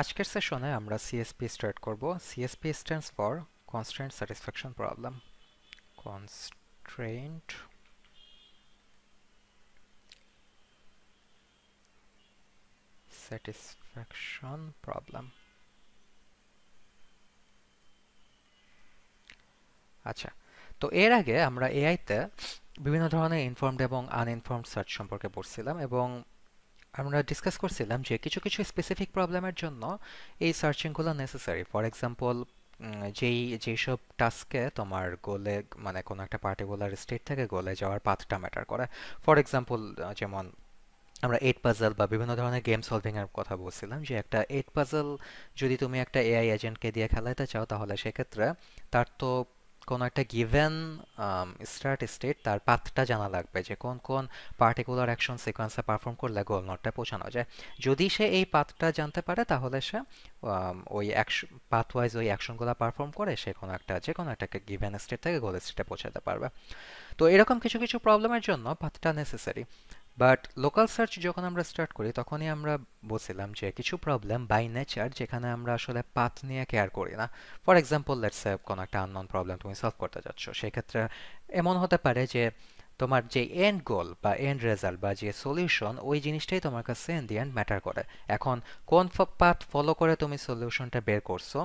আজকের সেশনে আমরা সিএসপি স্টার্ট করব। CSP stands for constraint satisfaction problem. Constraint satisfaction problem. আচ্ছা, তো এর আগে আমরা এআইতে বিভিন্ন ধরনের ইনফর্মড এবং আনইনফর্মড সার্চ সম্পর্কে পড়ছিলাম এবং আমরা ডিসকাস করছিলাম যে কিছু কিছু স্পেসিফিক প্রবলেমের জন্য এই সার্চিংগুলো নেসেসারি। ফর এক্সাম্পল, যেসব টাস্কে তোমার গোলে মানে কোনো একটা পার্টিকুলার স্টেট থেকে গোলে যাওয়ার পাথটা ম্যাটার করে। ফর এক্সাম্পল, যেমন আমরা এইট পাজল বা বিভিন্ন ধরনের গেম সলভিং এর কথা বলছিলাম, যে একটা এইট পাজল যদি তুমি একটা এআই এজেন্টকে দিয়ে খেলাতে চাও, তাহলে সেক্ষেত্রে তার তো কোনো একটা গিভেন স্টার্ট স্টেট, তার পাথটা জানা লাগবে যে কোন কোন পার্টিকুলার অ্যাকশন সিকোয়েন্সে পারফর্ম করলে গোল নোটটা পৌঁছানো যায়। যদি সে এই পাথটা জানতে পারে, তাহলে সে ওই পাথ ওয়াইজ ওই অ্যাকশনগুলো পারফর্ম করে সে কোনো একটা যে কোনো একটা গিভেন স্টেট থেকে গোল স্টেটে পৌঁছাতে পারবে। তো এরকম কিছু কিছু প্রবলেমের জন্য পাথটা নেসেসারি। বাট লোকাল সার্চ যখন আমরা স্টার্ট করি, তখনই আমরা বলছিলাম যে কিছু প্রবলেম বাই নেচার যেখানে আমরা আসলে পাথ নিয়ে কেয়ার করি না। ফর এক্সাম্পল, লেটস সে কোনো একটা আননোন প্রবলেম তুমি সলভ করতে যাচ্ছ, সেক্ষেত্রে এমন হতে পারে যে তোমার যে এন্ড গোল বা এন্ড রেজাল্ট বা যে সলিউশন, ওই জিনিসটাই তোমার কাছে ইন দি এন্ড ম্যাটার করে। এখন কোন পাথ ফলো করে তুমি সলিউশনটা বের করছো,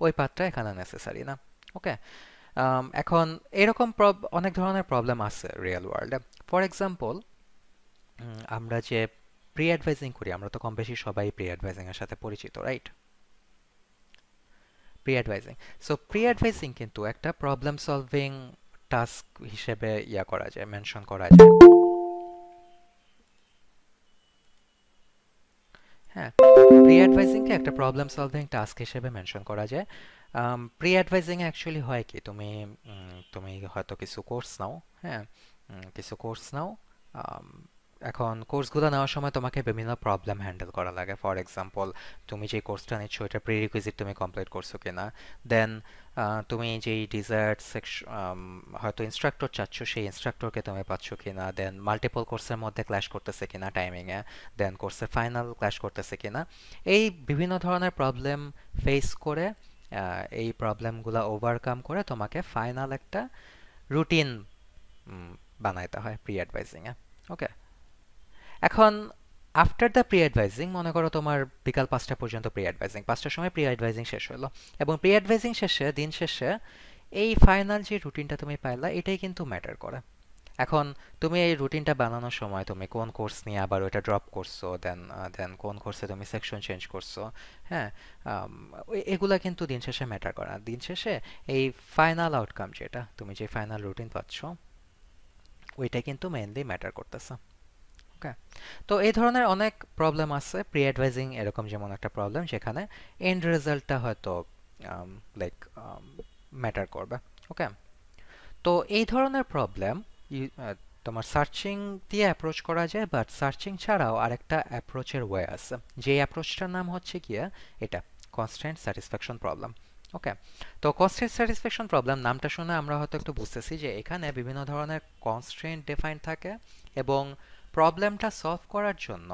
ওই পাথটা এখানে নেসেসারি না। ওকে। এখন এরকম অনেক ধরনের প্রবলেম আছে রিয়েল ওয়ার্ল্ডে। ফর এক্সাম্পল, আমরা যে প্রি অ্যাডভাইজিং করি, আমরা তো কম বেশি সবাই প্রি অ্যাডভাইজিং এর সাথে পরিচিত, right? Pre advising, so pre advising কিন্তু একটা প্রবলেম সলভিং টাস্ক হিসেবে করা যায়, মেনশন করা যায়। হ্যাঁ, প্রি অ্যাডভাইজিং কে একটা প্রবলেম সলভিং টাস্ক হিসেবে মেনশন করা যায়। প্রি অ্যাডভাইজিং অ্যাকচুয়ালি হয় কি, তুমি হয়তো কিছু কোর্স নাও। হ্যাঁ, কিছু কোর্স নাও। আম, এখন কোর্সগুলো নেওয়ার সময় তোমাকে বিভিন্ন প্রবলেম হ্যান্ডেল করা লাগে। ফর এক্সাম্পল, তুমি যে কোর্সটা নিচ্ছ ওইটা প্রিরিকুইজিট তুমি কমপ্লিট করছো কিনা, দেন তুমি যেই ডিজায়ার্ড সেকশন হয়তো ইনস্ট্রাক্টর চাচ্ছ, সেই ইনস্ট্রাক্টরকে তুমি পাচ্ছ কিনা, দেন মাল্টিপল কোর্সের মধ্যে ক্ল্যাশ করতেছে কিনা টাইমিংয়ে, দেন কোর্সের ফাইনাল ক্ল্যাশ করতেছে কিনা। এই বিভিন্ন ধরনের প্রবলেম ফেস করে, এই প্রবলেমগুলো ওভারকাম করে তোমাকে ফাইনাল একটা রুটিন বানাইতে হয় প্রি অ্যাডভাইজিংয়ে। ওকে। এখন আফটার দ্য প্রি অ্যাডভাইজিং, মনে করো তোমার বিকাল 5টা পর্যন্ত প্রি অ্যাডভাইজিং, 5টার সময় প্রি অ্যাডভাইজিং শেষ হলো, এবং প্রি অ্যাডভাইজিং শেষে দিন শেষে এই ফাইনাল যে রুটিনটা তুমি পাইলা, এটাই কিন্তু ম্যাটার করে। এখন তুমি এই রুটিনটা বানানোর সময় তুমি কোন কোর্স নিয়ে আবার ওইটা ড্রপ করছো, দেন দেন কোন কোর্সে তুমি সেকশন চেঞ্জ করছো, হ্যাঁ, আম, এগুলা কিন্তু দিন শেষে ম্যাটার করে না। দিন শেষে এই ফাইনাল আউটকাম, যেটা তুমি যে ফাইনাল রুটিন পাচ্ছ, ওইটা কিন্তু মেইনলি ম্যাটার করতেছে। ওকে। তো এই ধরনের অনেক প্রবলেম আছে প্রি অ্যাডভাইজিং, এরকম যেমন একটা প্রবলেম যেখানে এন্ড রেজাল্টটা হয়তো লাইক ম্যাটার করবে। ওকে। তো এই ধরনের প্রবলেম তোমার সার্চিং দিয়ে অ্যাপ্রোচ করা যায়, বাট সার্চিং ছাড়াও আরেকটা অ্যাপ্রোচের ওয়ে আছে, যে অ্যাপ্রোচটার নাম হচ্ছে গিয়ে এটা কনস্ট্যান্ট স্যাটিসফ্যাকশন প্রবলেম। ওকে। তো কনস্ট্যান্ট স্যাটিসফ্যাকশন প্রবলেম নামটা শুনে আমরা হয়তো একটু বুঝতেছি যে এখানে বিভিন্ন ধরনের কনস্ট্রেন্ট ডিফাইন থাকে, এবং প্রবলেমটা সলভ করার জন্য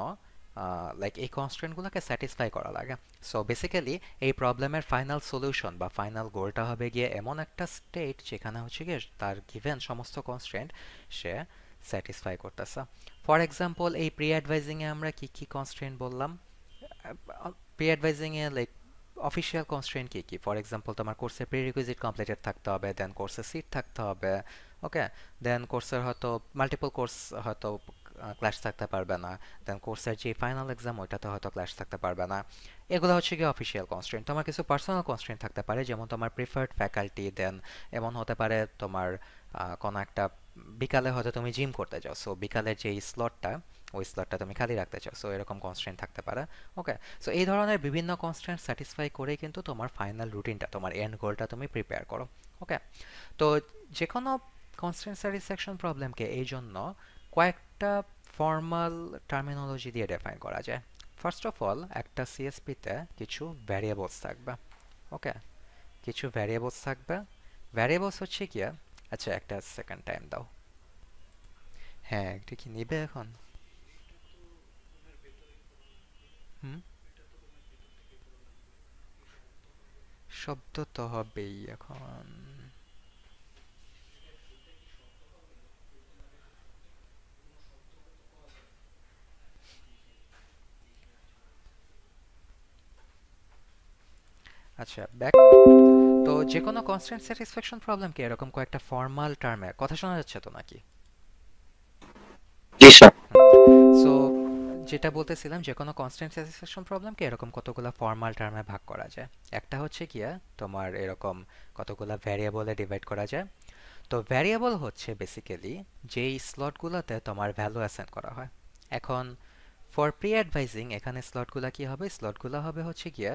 লাইক এই কনস্ট্রেন্টগুলোকে স্যাটিসফাই করা লাগে। সো বেসিক্যালি এই প্রবলেমের ফাইনাল সলিউশন বা ফাইনাল গোলটা হবে গিয়ে এমন একটা স্টেট যেখানে হচ্ছে গিয়ে তার গিভেন সমস্ত কনস্ট্রেন্ট সে স্যাটিসফাই করতেছে। ফর এক্সাম্পল, এই প্রি অ্যাডভাইজিং এ আমরা কি কি কনস্ট্রেন্ট বললাম? প্রি অ্যাডভাইজিং এ লাইক অফিসিয়াল কনস্ট্রেন্ট কি কি? ফর এক্সাম্পল, তোমার কোর্সের প্রিরিকুইজিট কমপ্লিটেড থাকতে হবে, দেন কোর্সের সিট থাকতে হবে। ওকে। দেন কোর্সের হয়তো মাল্টিপল কোর্স হয়তো ক্লাস থাকতে পারবে না, দেন কোর্সের যে ফাইনাল এক্সাম ওইটাতে হয়তো ক্লাস থাকতে পারবে না। এগুলো হচ্ছে গিয়ে অফিসিয়াল কনস্ট্রেন্ট। তোমার কিছু পার্সোনাল কনস্ট্রেন্ট থাকতে পারে, যেমন তোমার প্রিফার্ড ফ্যাকাল্টি, দেন এমন হতে পারে তোমার কোনো একটা বিকালে হয়তো তুমি জিম করতে যাও, সো বিকালের যে স্লটটা, ওই স্লটটা তুমি খালি রাখতে চাও, সো এরকম কনস্ট্রেন্ট থাকতে পারে। ওকে। সো এই ধরনের বিভিন্ন কনস্ট্রেন্ট স্যাটিসফাই করেই কিন্তু তোমার ফাইনাল রুটিনটা, তোমার এন্ড গোলটা তুমি প্রিপেয়ার করো। ওকে। তো যে কোনো কনস্ট্রেন্ট স্যাটিসফ্যাকশন প্রবলেমকে এই জন্য কয়েকটা ফর্মাল টার্মিনোলজি দিয়ে ডিফাইন করা যায়। ফার্স্ট অফ অল, একটা সিএসপিতে কিছু ভ্যারিয়েবলস থাকবে। ওকে। কিছু ভ্যারিয়েবলস থাকবে। ভ্যারিয়েবলস হচ্ছে কি, আচ্ছা একটা সেকেন্ড টাইম দাও। হ্যাঁ, এটা কি নিবে এখন? হুম। শব্দ তো হবেই এখন। আচ্ছা, ব্যাক। তো যে কোনো কনস্ট্যান্ট স্যাটিসফ্যাকশন প্রবলেম কি এরকম কয়েকটা ফর্মাল টার্মে কথা শোনা যাচ্ছে তো নাকি? জি স্যার। হুম। সো যেটা বলতেছিলাম, যে কোনো কনস্ট্যান্ট স্যাটিসফ্যাকশন প্রবলেমকে এরকম কতগুলো ফর্মাল টার্মে ভাগ করা যায়। একটা হচ্ছে গিয়া তোমার এরকম কতগুলো ভ্যারিয়েবলে ডিভাইড করা যায়। তো ভ্যারিয়েবল হচ্ছে বেসিক্যালি যেই স্লটগুলোতে তোমার ভ্যালু অ্যাসাইন করা হয়। এখন ফর প্রি অ্যাডভাইজিং এখানে স্লটগুলো কি হবে? স্লটগুলো হবে হচ্ছে গিয়া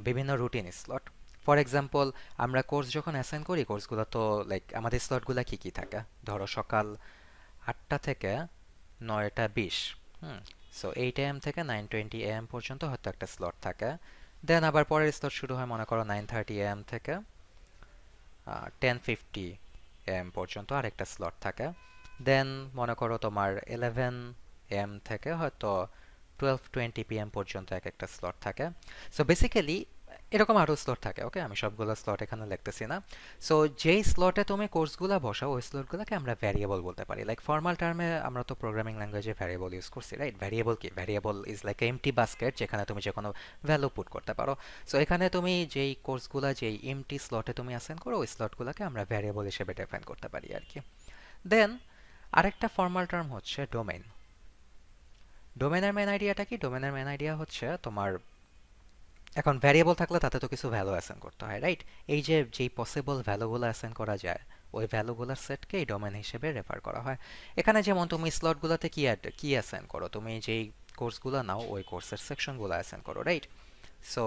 বিভিন্ন রুটিন স্লট। ফর এক্সাম্পল, আমরা কোর্স যখন অ্যাসাইন করি, কোর্সগুলো তো লাইক আমাদের স্লটগুলো কি কি থাকে? ধরো সকাল 8টা থেকে 9টা 20। হুম। সো 8 AM থেকে 9:20 AM পর্যন্ত হয়তো একটা স্লট থাকে। দেন আবার পরের স্লট শুরু হয় মনে করো 9:30 AM থেকে 10:50 AM পর্যন্ত আরেকটা স্লট থাকে। দেন মনে করো তোমার 11 AM থেকে হয়তো 12:20 PM পর্যন্ত এক একটা স্লট থাকে। সো বেসিক্যালি এরকম আরও স্লট থাকে। ওকে, আমি সবগুলো স্লট এখানে লিখতেছি না। সো যেই স্লটে তুমি কোর্সগুলো বসাও ওই স্লটগুলোকে আমরা ভ্যারিয়েবল বলতে পারি। লাইক ফর্মাল টার্মে আমরা তো প্রোগ্রামিং ল্যাঙ্গুয়েজে ভ্যারিয়েবল ইউজ করছি, রাইট? ভ্যারিয়েবল কি? Variable is like empty basket যেখানে তুমি যে কোনো ভ্যালু পুট করতে পারো। সো এখানে তুমি যেই কোর্সগুলো যেই এমটি স্লটে তুমি অ্যাসাইন করো ওই স্লটগুলোকে আমরা ভ্যারিয়েবল হিসেবে ডিফাইন করতে পারি আর কি। দেন আরেকটা ফর্মাল টার্ম হচ্ছে ডোমেইন। ডোমেনের মেন আইডিয়াটা কি? ডোমেনের মেন আইডিয়া হচ্ছে তোমার, এখন ভ্যারিয়েবল থাকলে তাতে তো কিছু ভ্যালু অ্যাসাইন করতে হয়, রাইট? এই যে যেই পসিবল ভ্যালুগুলো অ্যাসাইন করা যায় ওই ভ্যালুগুলোর সেটকে এই ডোমেন হিসেবে রেফার করা হয়। এখানে যেমন তুমি স্লটগুলোতে কি অ্যাসাইন করো? তুমি যেই কোর্সগুলো নাও ওই কোর্সের সেকশনগুলো অ্যাসাইন করো, রাইট? সো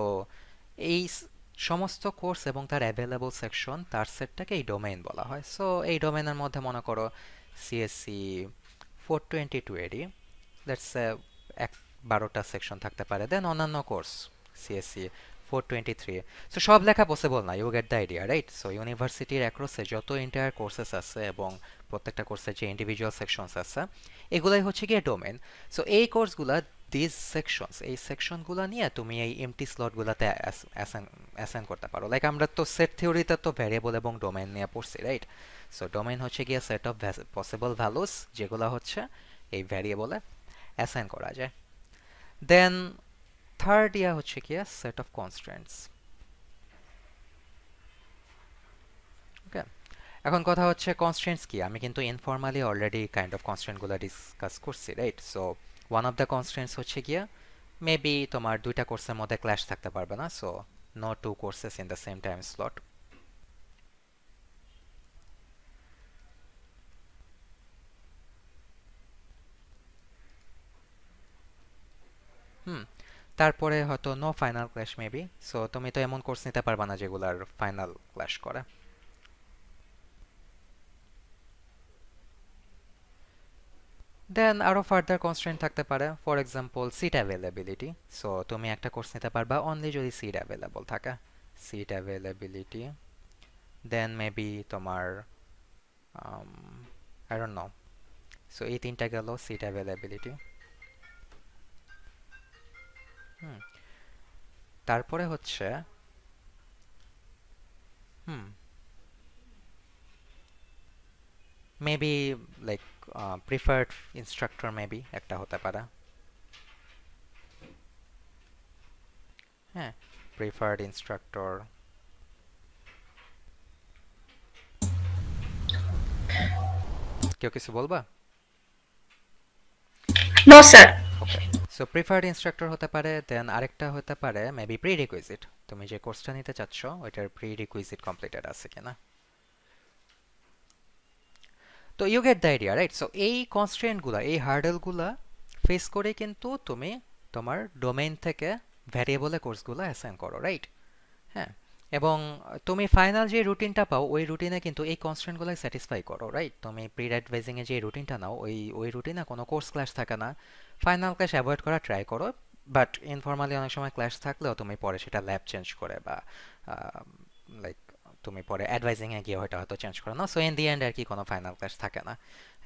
এই সমস্ত কোর্স এবং তার অ্যাভেলেবল সেকশন তার সেটটাকে এই ডোমেইন বলা হয়। সো এই ডোমেইনের মধ্যে মনে করো সিএসসি 422 এডি, লেটস এক 12টা সেকশন থাকতে পারে। দেন অন্যান্য কোর্স সিএসসি 423। সো সব লেখা পসিবল না, you get the idea, right? So ইউনিভার্সিটির অ্যাক্রসে যত এন্টায়ার কোর্সেস আছে এবং প্রত্যেকটা কোর্সের যে ইন্ডিভিজুয়াল সেকশনস আছে এগুলাই হচ্ছে গিয়ে ডোমেন। সো এই কোর্সগুলা দিস সেকশনস, এই সেকশনগুলো নিয়ে তুমি এই এমটি স্লটগুলোতে অ্যাসাইন করতে পারো। লাইক আমরা তো সেট থিওরিতে তো ভ্যারিয়েবল এবং ডোমেন নিয়ে পড়ছি, রাইট? সো ডোমেন হচ্ছে গিয়ে সেট অফ পসিবল ভ্যালুস যেগুলো হচ্ছে এই ভ্যারিয়েবলে অ্যাসাইন করা যায়। দেন থার্ড ইয়া হচ্ছে কি সেট অফ কনস্ট্রেন্টস। ওকে, এখন কথা হচ্ছে কনস্ট্রেন্টস কি? আমি কিন্তু ইনফর্মালি অলরেডি কাইন্ড অফ কনস্ট্রেন্টগুলো ডিসকাস করছি, right? So one of the constraints হচ্ছে গিয়া মেবি তোমার দুইটা কোর্সের মধ্যে ক্ল্যাশ থাকতে পারবে না। So no two courses in the same time slot. Hmm. তারপরে হয়তো no final clash maybe. So তুমি তো এমন কোর্স নিতে পারবে না যেগুলার ফাইনাল ক্ল্যাশ করে। দেন আরও ফার্দার কনস্ট্রেন্ট থাকতে পারে, for example seat availability. So তুমি একটা কোর্স নিতে পারবা অনলি যদি সিট অ্যাভেলেবল থাকে। Seat availability. দেন মেবি তোমার আই ডোন্ট নো। সো এই তিনটা গেল সিট অ্যাভেলেবিলিটি। হুম। তারপরে হচ্ছে hmm maybe like preferred instructor maybe একটা হতে পারে। হ্যাঁ, প্রিফার্ড ইনস্ট্রাক্টর। কেউ কিছু বলবা? No sir. Okay. So preferred instructor হতে পারে। দেন আরেকটা হতে পারে মেবি প্রি রিকুইজিট। তুমি যে কোর্সটা নিতে চাচ্ছ ওইটার প্রি রিকুইজিট কমপ্লিটেড আছে কিনা। তো you get the idea, right? So এই কনস্ট্রেন্টগুলা, এই হার্ডেলগুলা ফেস করে কিন্তু তুমি তোমার ডোমেইন থেকে ভ্যারিয়েবলে কোর্সগুলো অ্যাসাইন করো, রাইট? হ্যাঁ। এবং তুমি ফাইনাল যে রুটিনটা পাও ওই রুটিনে কিন্তু এই কনস্ট্রেন্টগুলো স্যাটিসফাই করো, রাইট? তুমি প্রি অ্যাডভাইজিংয়ে যে রুটিনটা নাও ওই রুটিনে কোনো কোর্স ক্লাস থাকে না। ফাইনাল ক্লাস অ্যাভয়েড করা ট্রাই করো। বাট ইনফর্মালি অনেক সময় ক্লাস থাকলেও তুমি পরে সেটা ল্যাব চেঞ্জ করে বা লাইক তুমি পরে অ্যাডভাইজিংয়ে গিয়ে হয়তো চেঞ্জ করো না। সো ইন দি এন্ড আর কি কোনো ফাইনাল ক্লাস থাকে না।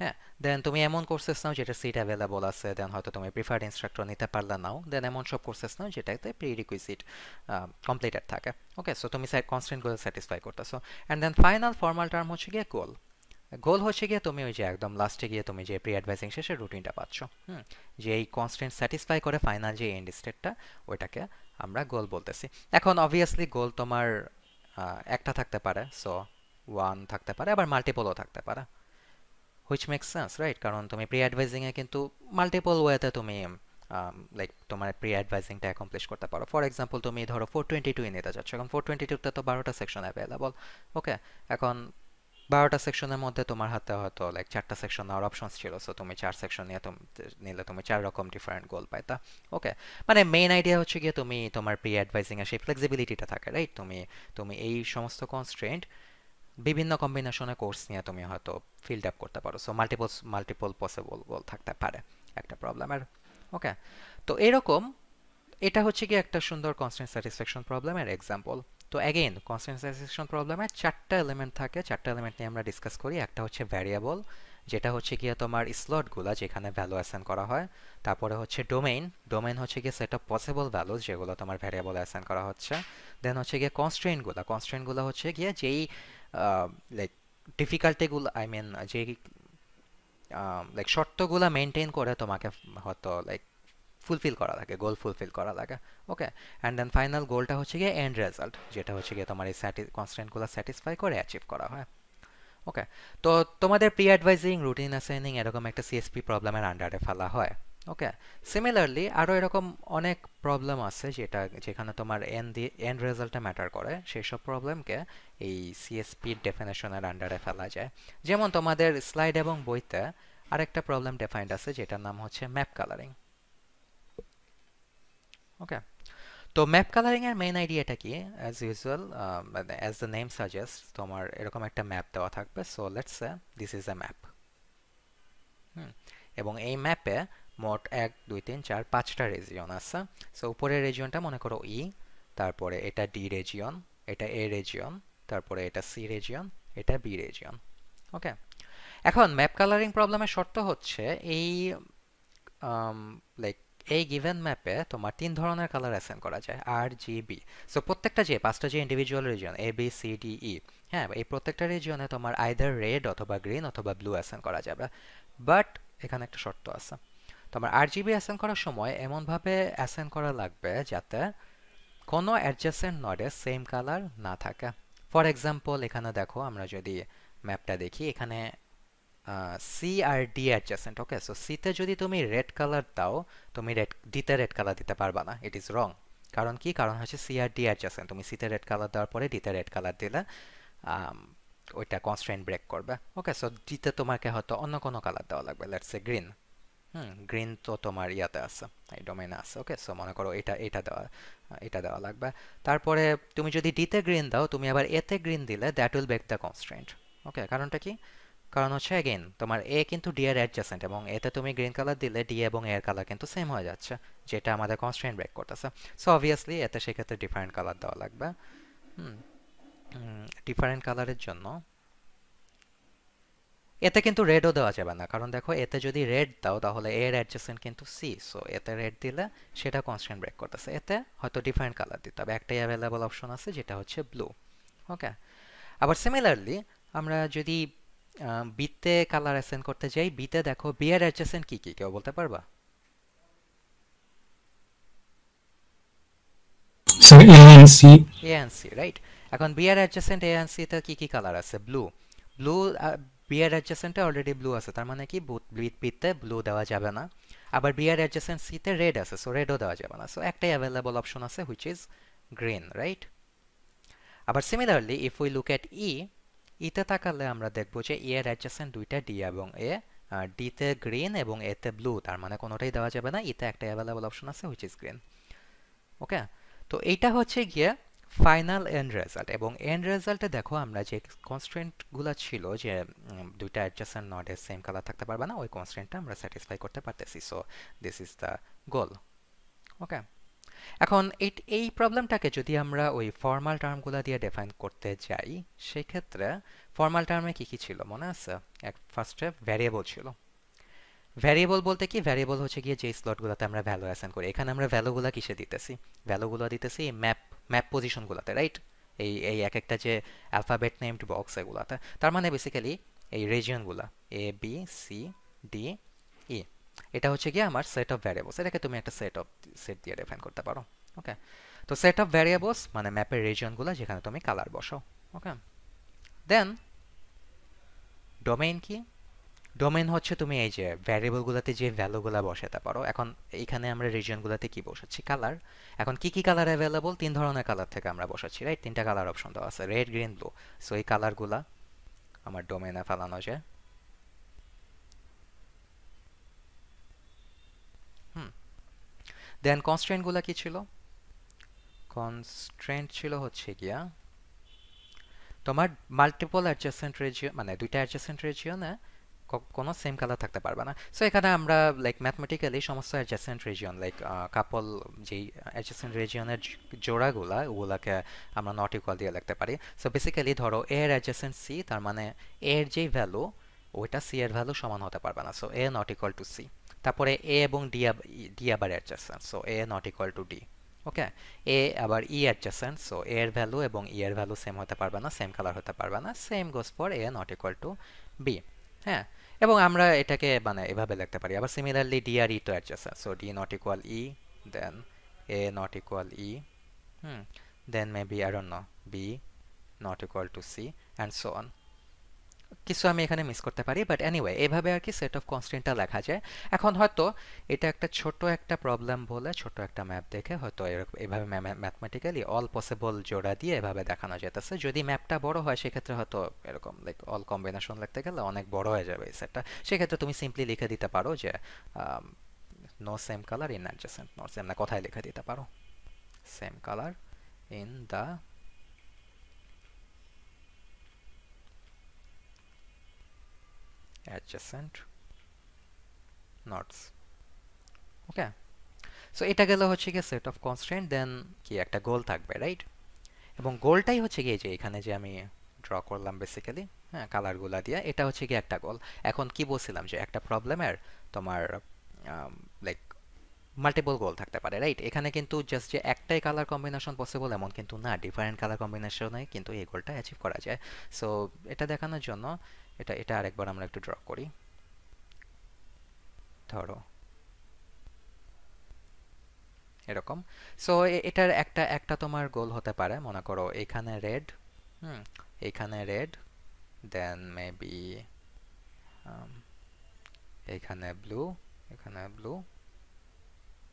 হ্যাঁ, দেন তুমি এমন কোর্সেস নাও যেটা সিট অ্যাভেলেবল আছে, দেন হয়তো তুমি প্রিফার্ড ইনস্ট্রাক্টর নিতে পারলে নাও, দেন এমন সব কোর্সেস নাও যেটাতে প্রি রিকুইজিট কমপ্লিটেড থাকে। ওকে, সো তুমি কনস্ট্রেন্টগুলো স্যাটিসফাই করতেছো। And then final formal term হচ্ছে গিয়ে গোল। গোল হচ্ছে গিয়ে তুমি ওই যে একদম লাস্টে গিয়ে তুমি যে প্রি অ্যাডভাইজিং শেষে রুটিনটা পাচ্ছ, যে এই কনস্ট্রেন্ট স্যাটিসফাই করে ফাইনাল যে এন্ড স্টেটটা, ওইটাকে আমরা গোল বলতেছি। এখন অবভিয়াসলি গোল তোমার একটা থাকতে পারে, সো ওয়ান থাকতে পারে, আবার মাল্টিপলও থাকতে পারে, হুইচ মেক্স সেন্স, রাইট? কারণ তুমি প্রি অ্যাডভাইজিং এ কিন্তু মাল্টিপল ওয়েতে তুমি লাইক তোমার প্রি অ্যাডভাইজিংটা অ্যাকমপ্লিশ করতে পারো। ফর এক্সাম্পল তুমি ধরো 422 নিতে যাচ্ছ, এখন 422তে তো 12টা সেকশন অ্যাভেলেবল। ওকে, এখন 12টা সেকশনের মধ্যে তোমার হাতে হয়তো লাইক 4টা সেকশন নেওয়ার অপশনস ছিল, সো তুমি 4 সেকশন নিলে তুমি 4 রকম ডিফারেন্ট গোল পাইতা। ওকে, মানে মেইন আইডিয়া হচ্ছে গিয়ে তুমি তোমার প্রি অ্যাডভাইজিং এর সেই ফ্লেক্সিবিলিটিটা থাকে, রাইট? তুমি তুমি এই সমস্ত কনস্ট্রেন্ট বিভিন্ন কম্বিনেশনে কোর্স নিয়ে তুমি হয়তো ফিল্ড আপ করতে পারো, সো মাল্টিপল পসিবল গোল থাকতে পারে একটা প্রবলেমের। ওকে, তো এরকম এটা হচ্ছে কি একটা সুন্দর কনস্ট্যান্ট স্যাটিসফ্যাকশন প্রবলেমের এক্সাম্পল। তো অ্যাগেইন কনস্ট্যান্ট স্যাটিসফ্যাকশন প্রবলেমের চারটা এলিমেন্ট থাকে, চারটা এলিমেন্ট নিয়ে আমরা ডিসকাস করি। একটা হচ্ছে ভ্যারিয়েবল, যেটা হচ্ছে গিয়ে তোমার স্লটগুলা যেখানে ভ্যালু অ্যাসাইন করা হয়। তারপরে হচ্ছে ডোমেইন, ডোমেইন হচ্ছে গিয়ে সেট অফ পসিবল ভ্যালুজ যেগুলো তোমার ভ্যারিয়েবল অ্যাসাইন করা হচ্ছে। দেন হচ্ছে গিয়ে কনস্ট্রেন্টগুলা, কনস্ট্রেন্টগুলো হচ্ছে গিয়ে যেই লাইক ডিফিকাল্টিগুলো, আই মিন যেই লাইক শর্তগুলা মেনটেন করে তোমাকে হয়তো লাইক ফুলফিল করা লাগে, গোল ফুলফিল করা লাগে। ওকে, অ্যান্ড দেন ফাইনাল গোলটা হচ্ছে গিয়ে এন্ড রেজাল্ট, যেটা হচ্ছে গিয়ে তোমার এই কনস্ট্যান্টগুলো স্যাটিসফাই করে অ্যাচিভ করা হয়। ওকে, তো তোমাদের প্রি অ্যাডভাইজিং, রুটিন অ্যাসাইনিং এরকম একটা সিএসপি প্রবলেমের আন্ডারে ফেলা হয়। ওকে, সিমিলারলি আরও এরকম অনেক প্রবলেম আছে যেখানে তোমার এন্ড রেজাল্টটা ম্যাটার করে, সেই সব প্রবলেমকে এই সিএসপি ডেফিনেশনের আন্ডারে ফেলা যায়। যেমন তোমাদের স্লাইড এবং বইতে আরেকটা প্রবলেম ডিফাইন্ড আছে যেটার নাম হচ্ছে ম্যাপ কালারিং। ওকে, তো ম্যাপ কালারিং এর মেইন আইডিয়াটা কি? As usual, as the name suggest, তোমার এরকম একটা ম্যাপ দেওয়া থাকবে। So let's say this is a map. এবং এই ম্যাপে মোট 1 2 3 4 5টা রিজিয়ন আছে। সো উপরের রিজিয়নটা মনে করো ই, তারপরে এটা ডি রিজিয়ন, এটা এ রিজিয়ন, তারপরে এটা সি রিজিয়ন, এটা বি রিজিয়ন। ওকে, এখন ম্যাপ কালারিং প্রবলেমের শর্ত হচ্ছে এই লাইক এই গিভেন ম্যাপে তোমার 3 ধরনের কালার অ্যাসাইন করা যায়, আর জি বি। সো প্রত্যেকটা যে 5টা যে individual region A B C D E, হ্যাঁ, এই প্রত্যেকটা রিজিয়নে তোমার আইদার রেড অথবা গ্রিন অথবা ব্লু অ্যাসাইন করা যাবে। বাট এখানে একটা শর্ত আছে, তোমার আর জিবি অ্যাসাইন করার সময় এমনভাবে অ্যাসাইন করা লাগবে যাতে কোনো অ্যাডজেসেন্ট নোডে সেম কালার না থাকে। ফর এক্সাম্পল এখানে দেখো, আমরা যদি ম্যাপটা দেখি, এখানে সি আর ডি অ্যাডজাসেন্ট। ওকে, সো সিতে যদি তুমি রেড কালার দাও, তুমি ডিতে রেড কালার দিতে পারবা না, ইট ইজ রং। কারণ কি? কারণ হচ্ছে সি আর ডি অ্যাডজাসেন্ট, তুমি সিতে রেড কালার দেওয়ার পরে ডিতে রেড কালার দিলে আম, ওইটা কনস্ট্রেন্ট ব্রেক করবে। ওকে, সো ডিতে তোমাকে হয়তো অন্য কোনো কালার দেওয়া লাগবে, লেটস সে গ্রিন। গ্রিন তো তোমার ইয়াতে আছে, এই ডোমেইনে আছে। ওকে, সো মনে করো এটা দেওয়া লাগবে। তারপরে তুমি যদি ডিতে গ্রিন দাও, তুমি আবার এতে গ্রিন দিলে that will break the constraint. Okay, কারণটা কি? কারণ হচ্ছে এগেইন তোমার এ কিন্তু ডি এর অ্যাডজাসেন্ট, এবং এতে তুমি গ্রিন কালার দিলে ডি এবং এর কালার কিন্তু সেম হয়ে যাচ্ছে, যেটা আমাদের কনস্ট্রেন্ট ব্রেক করতেছে। সো অবভিয়াসলি এতে সেক্ষেত্রে ডিফারেন্ট কালার দেওয়া লাগবে। হুম, ডিফারেন্ট কালারের জন্য এতে কিন্তু রেডও দেওয়া যাবে না, কারণ দেখো এতে যদি রেড দাও তাহলে এর অ্যাডজাসেন্ট কিন্তু সি, সো এতে রেড দিলে সেটা কনস্ট্যান্ট ব্রেক করতেছে। এতে হয়তো ডিফারেন্ট কালার দিতে হবে, একটাই অ্যাভেলেবল অপশন আছে যেটা হচ্ছে ব্লু। ওকে, আবার সিমিলারলি আমরা যদি বিতে কালার অ্যাসাইন করতে যাই, বিতে দেখো বি এর অ্যাডজাসেন্ট কি কি, কেউ বলতে পারবা? Sir, A and C. A and C, right? এখন বি এর অ্যাডজাসেন্ট এ এন্ড সি তে কি কি কালার আছে? ব্লু। ব্লু, বি এর অ্যাডজাসেন্টে অলরেডি ব্লু আছে, তার মানে কি বিতে ব্লু দেওয়া যাবে না। আবার বি এর অ্যাডজাসেন্ট সি তে রেড আছে, সো রেডও দেওয়া যাবে না। সো একটাই অ্যাভেলেবল অপশন আছে, হুইচ ইজ গ্রিন, রাইট? আবার similarly if we look at E, ইতে তাকালে আমরা দেখবো যে ই এর অ্যাডজাসেন্ট দুইটা ডি এবং এ, ডিতে গ্রিন এবং এতে ব্লু, তার মানে কোনোটাই দেওয়া যাবে না, ইতে একটা অ্যাভেলেবল অপশন আছে হুইচ ইজ গ্রিন। ওকে, তো এইটা হচ্ছে গিয়ে ফাইনাল এন্ড রেজাল্ট। এবং এন্ড রেজাল্টে দেখো আমরা যে কনস্ট্রেন্টগুলো ছিল যে দুইটা অ্যাডজাসেন্ট নডে সেম কালার থাকতে পারবে না, ওই কনস্ট্রেন্টটা আমরা স্যাটিসফাই করতে পারতেছি। So this is the goal. Okay, এখন এই প্রবলেমটাকে যদি আমরা ওই ফর্মাল টার্মগুলো দিয়ে ডিফাইন করতে যাই, সেক্ষেত্রে ফর্মাল টার্মে কি কি ছিল মনে আছে? এক ফার্স্টে ভ্যারিয়েবল ছিল। ভ্যারিয়েবল বলতে কি, ভ্যারিয়েবল হচ্ছে গিয়ে যে স্লটগুলোতে আমরা ভ্যালু অ্যাসাইন করি। এখানে আমরা ভ্যালুগুলো কিসে দিতেছি? ভ্যালুগুলো দিতেছি ম্যাপ ম্যাপ পজিশনগুলোতে, রাইট? এই এক একটা যে অ্যালফাবেট নেমড বক্স এগুলাতে। তার মানে বেসিক্যালি এই রিজিয়নগুলো A B C D E, এটা হচ্ছে গিয়ে আমার সেট অফ ভ্যারিয়েবলস। এটাকে তুমি একটা সেট দিয়ে ডিফাইন করতে পারো। ওকে, তো সেট অফ ভ্যারিয়েবলস মানে ম্যাপের রিজিয়নগুলো যেখানে তুমি কালার বসাও। ওকে, দেন ডোমেইন কি? ডোমেইন হচ্ছে তুমি এই যে ভ্যারিয়েবলগুলোতে যে ভ্যালুগুলো বসাতে পারো। এখন এইখানে আমরা রিজিয়নগুলোতে কি বসাচ্ছি? কালার। এখন কি কি কালার অ্যাভেলেবল? তিন ধরনের কালার থেকে আমরা বসাচ্ছি, রাইট? তিনটা কালার অপশন দেওয়া আছে, রেড, গ্রিন, ব্লু। সো এই কালারগুলা আমার ডোমেইনে ফেলানো যায়। হুম, দেন কনস্ট্রেন্টগুলো কি ছিল? কনস্ট্রেন্ট ছিল হচ্ছে গিয়া তোমার মাল্টিপল অ্যাডজাসেন্ট রিজিয়ন, মানে দুইটা অ্যাডজাসেন্ট রিজিয়নে কোনো সেম কালার থাকতে পারবে না। সো এখানে আমরা লাইক ম্যাথমেটিক্যালি সমস্ত অ্যাডজাসেন্ট রিজিয়ন লাইক কাপল, যেই অ্যাডজাসেন্ট রিজিয়নের জোড়াগুলা ওগুলাকে আমরা নট ইকুয়াল দিয়ে লিখতে পারি। সো বেসিক্যালি ধরো এ এর অ্যাডজাসেন্ট সি, তার মানে এর যেই ভ্যালু ওইটা সি এর ভ্যালু সমান হতে পারবে না। So A not equal to C. তারপরে এ এবং ডি আবার adjacent, so A not equal to D. Okay, A আবার ই অ্যাডজাসেন্ট, সো এ এর ভ্যালু এবং ই এর ভ্যালু সেম হতে পারবে না, সেম কালার হতে পারবে না। Same goes for A not equal to B. হ্যাঁ, এবং আমরা এটাকে মানে এভাবে লিখতে পারি। আবার সিমিলারলি ডি আর ই তো adjacent, so D not equal E, then A not equal E, hmm, then maybe I don't know B not equal to C and so on. কিছু আমি এখানে মিস করতে পারি, বাট এনিওয়ে এভাবে আর কি set of কনস্ট্রেন্টটা লেখা যায়। এখন হয়তো এটা একটা ছোট একটা প্রবলেম বলে ছোট একটা ম্যাপ দেখে হয়তো এভাবে ম্যাথমেটিক্যালি অল পসিবল জোড়া দিয়ে এভাবে দেখানো যেতেছে। যদি ম্যাপটা বড় হয় সেক্ষেত্রে হয়তো এরকম লাইক অল কম্বিনেশন লিখতে গেলে অনেক বড় হয়ে যাবে এই সেটটা। সেক্ষেত্রে তুমি সিম্পলি লিখে দিতে পারো যে no same colour in adjacent nodes, এমন কথায় লিখে দিতে পারো same colour in the adjacent nodes. Okay, so এটা গেল হচ্ছে গিয়ে সেট অফ কনস্ট্রেন্ট। দেন কি একটা গোল থাকবে, রাইট? এবং গোলটাই হচ্ছে গিয়ে যে এখানে যে আমি ড্র করলাম বেসিক্যালি, হ্যাঁ, কালারগুলা দিয়ে, এটা হচ্ছে গিয়ে একটা গোল। এখন কি বলছিলাম যে একটা প্রবলেমের তোমার লাইক মাল্টিপল গোল থাকতে পারে, রাইট? এখানে কিন্তু জাস্ট যে একটাই কালার কম্বিনেশন পসিবল এমন কিন্তু না, ডিফারেন্ট কালার কম্বিনেশনে কিন্তু এই গোলটা অ্যাচিভ করা যায়। সো এটা দেখানোর জন্য এটা এটা আরেকবার আমরা একটু ড্র করি। ধরো এরকম। সো এটার একটা একটা তোমার গোল হতে পারে, মনে করো এখানে রেড, হুম, এখানে রেড, দেন মেবি এখানে ব্লু, এখানে ব্লু,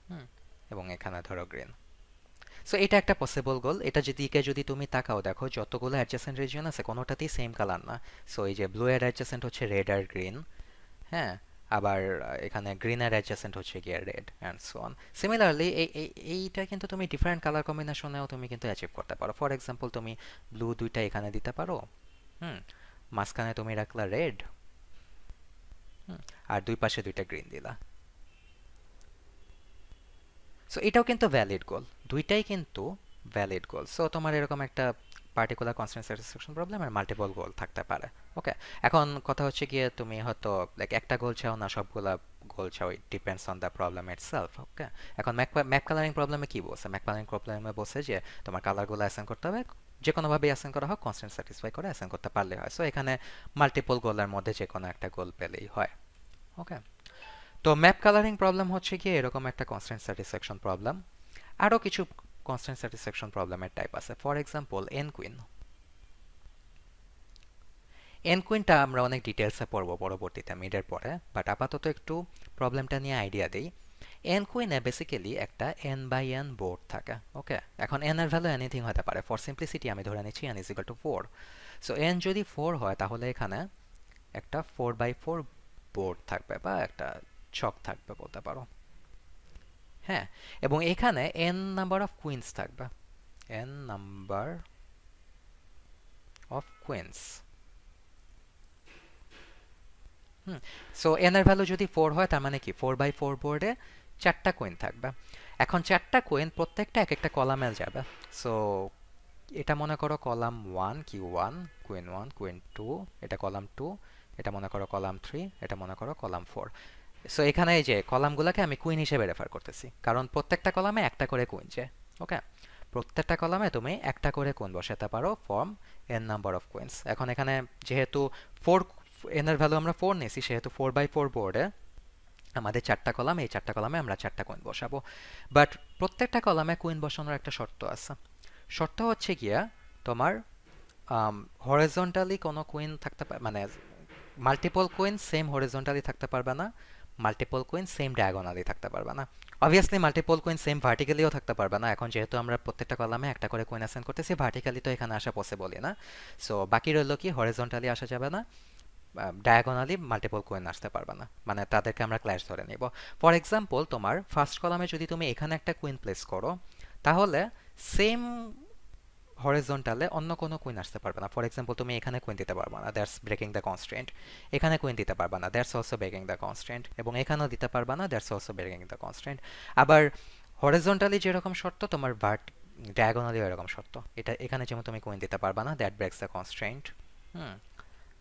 হুম, এবং এখানে ধরো গ্রিন। সো এটা একটা পসিবল গোল। এটা যদি তুমি তাকাও দেখো যতগুলো অ্যাডজাসেন্ট রিজিয়ন আছে কোনোটাতেই সেম কালার না। সো এই যে ব্লু এর অ্যাডজাসেন্ট হচ্ছে রেড আর গ্রিন, হ্যাঁ, আবার এখানে গ্রিন এর অ্যাডজাসেন্ট হচ্ছে গিয়ে red and so on. Similarly এইটা কিন্তু তুমি ডিফারেন্ট কালার কম্বিনেশনেও তুমি কিন্তু অ্যাচিভ করতে পারো। ফর এক্সাম্পল তুমি ব্লু দুইটা এখানে দিতে পারো, হুম, মাঝখানে তুমি রাখলা রেড, হুম, আর দুই পাশে দুইটা গ্রিন দিলা। সো এটাও কিন্তু ভ্যালিড গোল, দুইটাই কিন্তু ভ্যালিড গোল। সো তোমার এরকম একটা পার্টিকুলার কনস্ট্যান্ট স্যাটিসফ্যাকশন প্রবলেম আর মাল্টিপল গোল থাকতে পারে। ওকে, এখন কথা হচ্ছে গিয়ে তুমি হয়তো লাইক একটা গোল চাও না সবগুলা গোল চাও, it depends on the problem itself. Okay, এখন ম্যাপ কালারিং প্রবলেমে কি বলছে? ম্যাপ কালারিং প্রবলেমে বলছে যে তোমার কালারগুলো অ্যাসাইন করতে হবে, যে কোনোভাবে অ্যাসাইন করা হোক, কনস্ট্যান্ট স্যাটিসফাই করে অ্যাসাইন করতে পারলে হয়। সো এখানে মাল্টিপল গোলের মধ্যে যে কোনো একটা গোল পেলেই হয়। ওকে, তো ম্যাপ কালারিং প্রবলেম হচ্ছে গিয়ে এরকম একটা কনস্ট্যান্ট স্যাটিসফ্যাকশন প্রবলেম। আরও কিছু কনস্ট্যান্ট স্যাটিসফ্যাকশন প্রবলেমের টাইপ আছে। For example N queen. N কুইনটা আমরা অনেক ডিটেলসে পড়বো পরবর্তীতে মিডের পরে, বাট আপাতত একটু প্রবলেমটা নিয়ে আইডিয়া দিই। এন কুইনে বেসিক্যালি একটা এন বাই এন বোর্ড থাকে। ওকে, এখন এন এর ভ্যালু এনিথিং হতে পারে। ফর সিম্পলিসিটি আমি ধরে নিচ্ছি N is equal to 4। So N যদি 4 হয় তাহলে এখানে একটা 4x4 বোর্ড থাকবে বা একটা ছক থাকবে বলতে পারো। হ্যাঁ, এবং এখানে n নাম্বার অফ কুইন্স থাকবে, n number of queens. Hmm, so n এর ভ্যালু যদি 4 হয় তার মানে কি 4x4 বোর্ডে চারটা কুইন থাকবে। এখন চারটা কুইন প্রত্যেকটা এক একটা কলামে যাবে। সো এটা মনে করো কলাম 1 Q1, কুইন 1 কুইন 2, এটা কলাম 2, এটা মনে করো কলাম 3, এটা মনে করো কলাম 4। সো এখানে এই যে কলামগুলোকে আমি কুইন হিসেবে রেফার করতেছি, কারণ প্রত্যেকটা কলামে একটা করে কুইন যায়। ওকে, প্রত্যেকটা কলামে তুমি একটা করে কুইন বসাতে পারো form n number of queens. এখন এখানে যেহেতু 4, এন এর ভ্যালু আমরা 4 নিয়েছি, সেহেতু 4x4 বোর্ডে আমাদের চারটা কলাম, এই চারটা কলামে আমরা চারটা কুইন বসাবো। বাট প্রত্যেকটা কলামে কুইন বসানোর একটা শর্ত আছে। শর্ত হচ্ছে গিয়া তোমার হরিজন্টালি কোনো কুইন থাকতে মানে মাল্টিপল কুইন সেম হরিজন্টালি থাকতে পারবে না, মাল্টিপল কুইন সেম ডায়াগোনালি থাকতে পারবে না। অবভিয়াসলি মাল্টিপল কুইন সেম ভার্টিক্যালিও থাকতে পারবে না। এখন যেহেতু আমরা প্রত্যেকটা কলামে একটা করে কুইন অ্যাসাইন করতেছি, ভার্টিক্যালি তো এখানে আসা পসিবলই না। সো বাকি রইল কি, হরিজন্টালি আসা যাবে না, ডায়াগোনালি মাল্টিপল কুইন আসতে পারবে না, মানে তাদেরকে আমরা ক্ল্যাশ ধরে নিব। ফর এক্সাম্পল, তোমার ফার্স্ট কলামে যদি তুমি এখানে একটা কুইন প্লেস করো, তাহলে সেম হরিজন্টালে অন্য কোনো কুইন আসতে পারবে না। ফর এক্সাম্পল, তুমি এখানে কুইন দিতে পারবে না, দ্যাটস ব্রেকিং দ্য কনস্ট্রেন্ট। এখানে কুইন দিতে পারবে না, that's also breaking the constraint. এবং এখানেও দিতে পারবে না, that's also breaking the constraint. আবার হরিজন্টালি যেরকম শর্ত, তোমার ডায়াগোনালিও এরকম শর্ত। এটা এখানে যেমন তুমি কুইন দিতে পারবে না, দ্যাট ব্রেক্স দ্য কনস্ট্রেন্ট। হুম,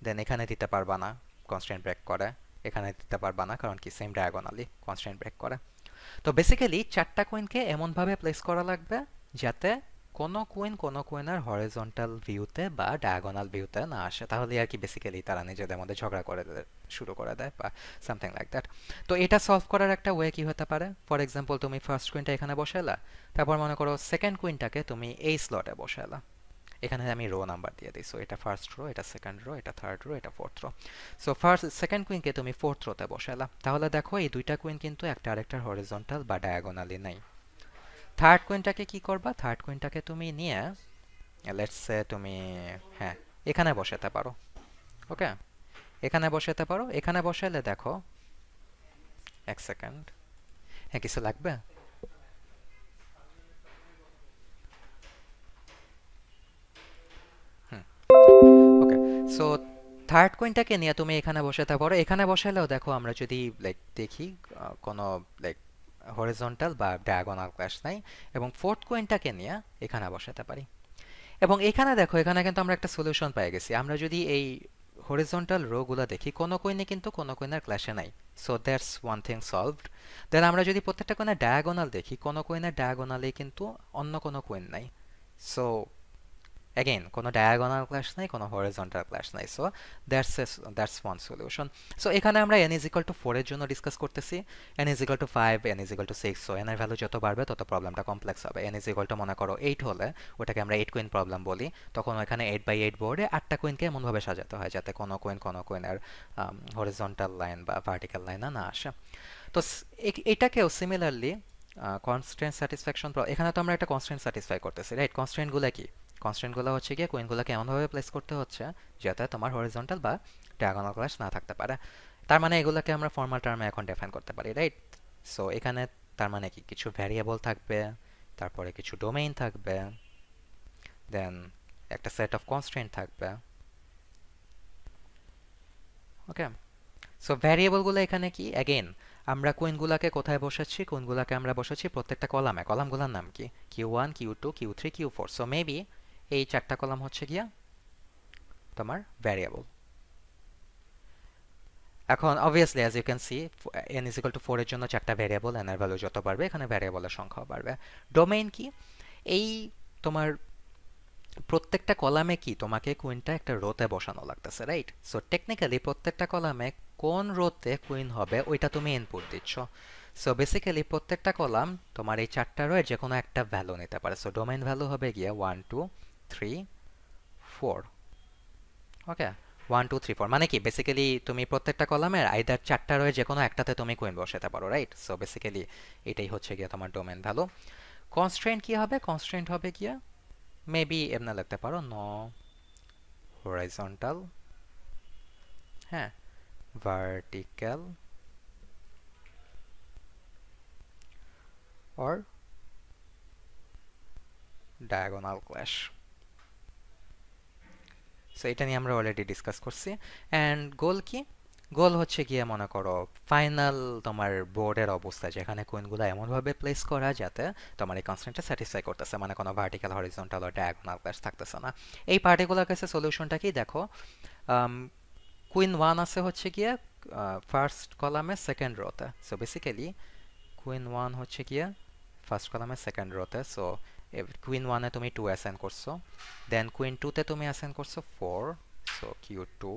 দেন এখানে দিতে পারবা না, কনস্ট্যান্ট ব্রেক করে। এখানে দিতে পারবা না, কারণ কি সেম ডায়াগোনালি কনস্ট্যান্ট ব্রেক করে। তো বেসিক্যালি চারটা কুইনকে এমনভাবে প্লেস করা লাগবে যাতে কোনো কুইনের হরিজন্টাল ভিউতে বা ডায়াগোনাল ভিউতে না আসে। তাহলে আর কি বেসিক্যালি তারা নিজেদের মধ্যে ঝগড়া করে শুরু করে দেয় বা সামথিং লাইক দ্যাট। তো এটা সলভ করার একটা ওয়ে কি হতে পারে, ফর এক্সাম্পল তুমি ফার্স্ট কুইনটা এখানে বসালা, তারপর মনে করো সেকেন্ড কুইনটাকে তুমি এই স্লটে বসালা। এখানে আমি রো নাম্বার দিয়ে দিই। সো এটা ফার্স্ট রো, এটা সেকেন্ড রো, এটা থার্ড রো, এটা ফোর্থ রো। সো সেকেন্ড কুইনকে তুমি ফোর্থ রোতে বসালা। তাহলে দেখো এই দুইটা কুইন কিন্তু একটা আরেকটার হরিজন্টাল বা ডায়াগোনালি নাই। থার্ড কুইনটাকে কি করবা, থার্ড কুইনটাকে তুমি নিয়ে লেটস সে তুমি, হ্যাঁ, এখানে বসাতে পারো। ওকে, এখানে বসাতে পারো। এখানে বসাইলে দেখো, এক সেকেন্ড, হ্যাঁ কিছু লাগবে। হুম, ওকে। সো থার্ড কুইনটাকে নিয়ে তুমি এখানে বসাতে পারো। এখানে বসালেও দেখো, আমরা যদি লাইক দেখি কোনো লাইক হরিজন্টাল বা ডায়াগোনাল ক্লাস নাই। এবং ফোর্থ কুইনটাকে নিয়ে এখানে বসাতে পারি। এবং এখানে দেখো, এখানে কিন্তু আমরা একটা সলিউশন পেয়ে গেছি। আমরা যদি এই হরিজন্টাল রো গুলো দেখি, কোনো কুইনে কিন্তু কোনো কুইনের ক্লাসে নাই। So that's one thing solved. Then আমরা যদি প্রত্যেকটা কুইনের ডায়াগোনাল দেখি, কোনো কুইনের ডায়াগোনালে কিন্তু অন্য কোনো কুইন নাই। সো again কোনো ডায়াগোনাল ক্লাস নাই, কোনো হরিজন্টাল ক্লাস নাই। So that's one solution. So এখানে আমরা n ইজ ইকুয়াল টু 4 এর জন্য ডিসকাস করতেছি, n is equal two 5, n is equal two 6। So n এর ভ্যালু যত বাড়বে তত প্রবলেমটা কমপ্লেক্স হবে। n ইজ ইকুয়াল টু মনে করো 8 হলে ওটাকে আমরা 8 কুইন প্রবলেম বলি। তখন ওখানে 8x8 বোর্ডে 8টা কুইনকে এমনভাবে সাজাতে হয় যাতে কোনো কুইনের হরিজন্টাল লাইন বা ভার্টিক্যাল লাইন না আসে। তো এটাকেও সিমিলারলি কনস্ট্রেন্ট স্যাটিসফ্যাকশন, এখানে তো আমরা একটা কনস্ট্রেন্ট স্যাটিসফাই করতেছি, রাইট? কনস্ট্রেন্টগুলো কি? কনস্ট্রেন্টগুলো হচ্ছে গিয়ে কুইনগুলোকে এমনভাবে প্লেস করতে হচ্ছে যাতে তোমার হরিজন্টাল বা ডায়াগোনাল ক্লাস না থাকতে পারে। তার মানে এগুলোকে আমরা ফর্মাল টার্মে এখন ডিফাইন করতে পারি, রাইট? সো এখানে তার মানে কি, কিছু ভ্যারিয়েবল থাকবে, তারপরে কিছু ডোমেইন থাকবে, দেন একটা সেট অফ কনস্ট্রেন্ট থাকবে। ওকে, সো ভ্যারিয়েবলগুলো এখানে কি, অ্যাগেন আমরা কুইনগুলোকে কোথায় বসাচ্ছি? কুইনগুলোকে আমরা বসাচ্ছি প্রত্যেকটা কলামে। কলামগুলোর নাম কি? Q1, Q2, Q3, Q4। So maybe এই চারটা কলাম হচ্ছে গিয়া তোমার ভ্যারিয়েবল। এখন obviously as you can see, n is equal to 4 এর জন্য চারটা ভ্যারিয়েবল, n এর ভ্যালু যত বাড়বে এখানে ভ্যারিয়েবলের সংখ্যাও বাড়বে। ডোমেইন কি? এই তোমার প্রত্যেকটা কলামে কি তোমাকে কুইনটা একটা রোতে বসানো লাগতেছে, রাইট? সো টেকনিক্যালি প্রত্যেকটা কলামে কোন রোতে কুইন হবে ওইটা তুমি ইনপুট দিচ্ছ। সো বেসিক্যালি প্রত্যেকটা কলাম তোমার এই চারটা রো এর যে কোনো একটা ভ্যালু নিতে পারে। সো ডোমেইন ভ্যালু হবে গিয়ে 1 2 3 4। ওকে, 1 2 3 4 মানে কি, বেসিক্যালি তুমি প্রত্যেকটা কলামের আইদার চারটা রো এর যে কোনো একটাতে তুমি কুইন বসাতে পারো, রাইট? সো বেসিক্যালি এটাই হচ্ছে গিয়ে তোমার ডোমেইন ভ্যালু। কনস্ট্রেন্ট কি হবে? কনস্ট্রেন্ট হবে গিয়ে মেবি এমনি লিখতে পারো, নো horizontal, হ্যাঁ, vertical or diagonal clash। So এটা নিয়ে আমরা অলরেডি ডিসকাস করছি। অ্যান্ড গোল কি? গোল হচ্ছে গিয়ে মনে করো ফাইনাল তোমার বোর্ডের অবস্থা যেখানে কুইনগুলো এমনভাবে প্লেস করা যাতে তোমার এই কনস্ট্রেন্টটা স্যাটিসফাই করতেছে, মানে কোনো ভার্টিক্যাল হরিজন্টাল ও ডায়াগোনাল ক্লাস থাকতেছে না। এই পার্টিকুলার কেসে সলিউশনটা কি দেখো, কুইন ওয়ান আছে হচ্ছে গিয়ে ফার্স্ট কলামে সেকেন্ড রোতে, সো বেসিক্যালি কুইন ওয়ান হচ্ছে গিয়ে ফার্স্ট কলামে সেকেন্ড রোতে, সো কুইন ওয়ানে তুমি 2 অ্যাসাইন করছো, দেন কুইন টুতে তুমি অ্যাসাইন করছো 4, সো কিউ টু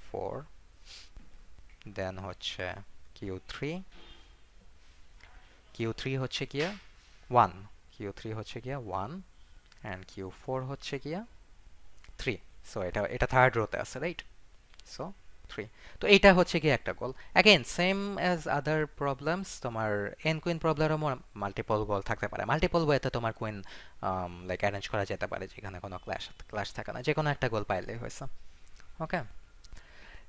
4, দেন হচ্ছে কিউ থ্রি, কিউ থ্রি হচ্ছে গিয়া 1, কিউ থ্রি হচ্ছে গিয়া 1 অ্যান্ড কিউ ফোর হচ্ছে গিয়া 3, সো এটা এটা থার্ড রোতে আছে, রাইট? সো 3, তো এইটা হচ্ছে গিয়ে একটা গোল। অ্যাগেন সেম অ্যাজ আদার প্রবলেমস, তোমার এন কুইন প্রবলেমেরও মাল্টিপল গোল থাকতে পারে, মাল্টিপল ওয়েতে তোমার কুইন লাইক অ্যারেঞ্জ করা যেতে পারে যেখানে কোনো ক্লাশ ক্লাশ থাকে না, যে কোনো একটা গোল পাইলেই হয়েছে। ওকে,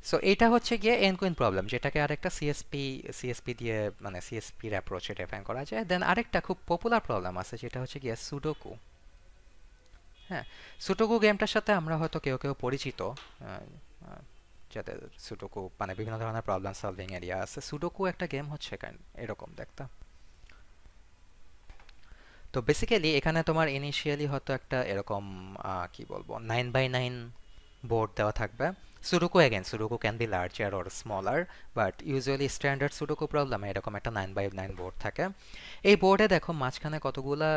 সো এইটা হচ্ছে গিয়ে এন কুইন প্রবলেম, যেটাকে আরেকটা সিএসপি দিয়ে মানে সিএসপির অ্যাপ্রোচে ডিফাইন করা যায়। দেন আরেকটা খুব পপুলার প্রবলেম আছে যেটা হচ্ছে গিয়ে সুডোকু। হ্যাঁ, সুডোকু গেমটার সাথে আমরা হয়তো কেউ কেউ পরিচিত, আহ, যাদের সুডোকু মানে বিভিন্ন ধরনের প্রবলেম সলভিং এরিয়া আছে। সুডোকু একটা গেম হচ্ছে এরকম দেখতে। তো বেসিক্যালি এখানে তোমার ইনিশিয়ালি হয়তো একটা এরকম কি বলবো 9x9 board দেওয়া থাকবে। Sudoku again sudoku can be larger or smaller, but usually standard sudoku প্রবলেমে এরকম একটা 9x9 বোর্ড থাকে। এই বোর্ডে দেখো মাঝখানে কতগুলা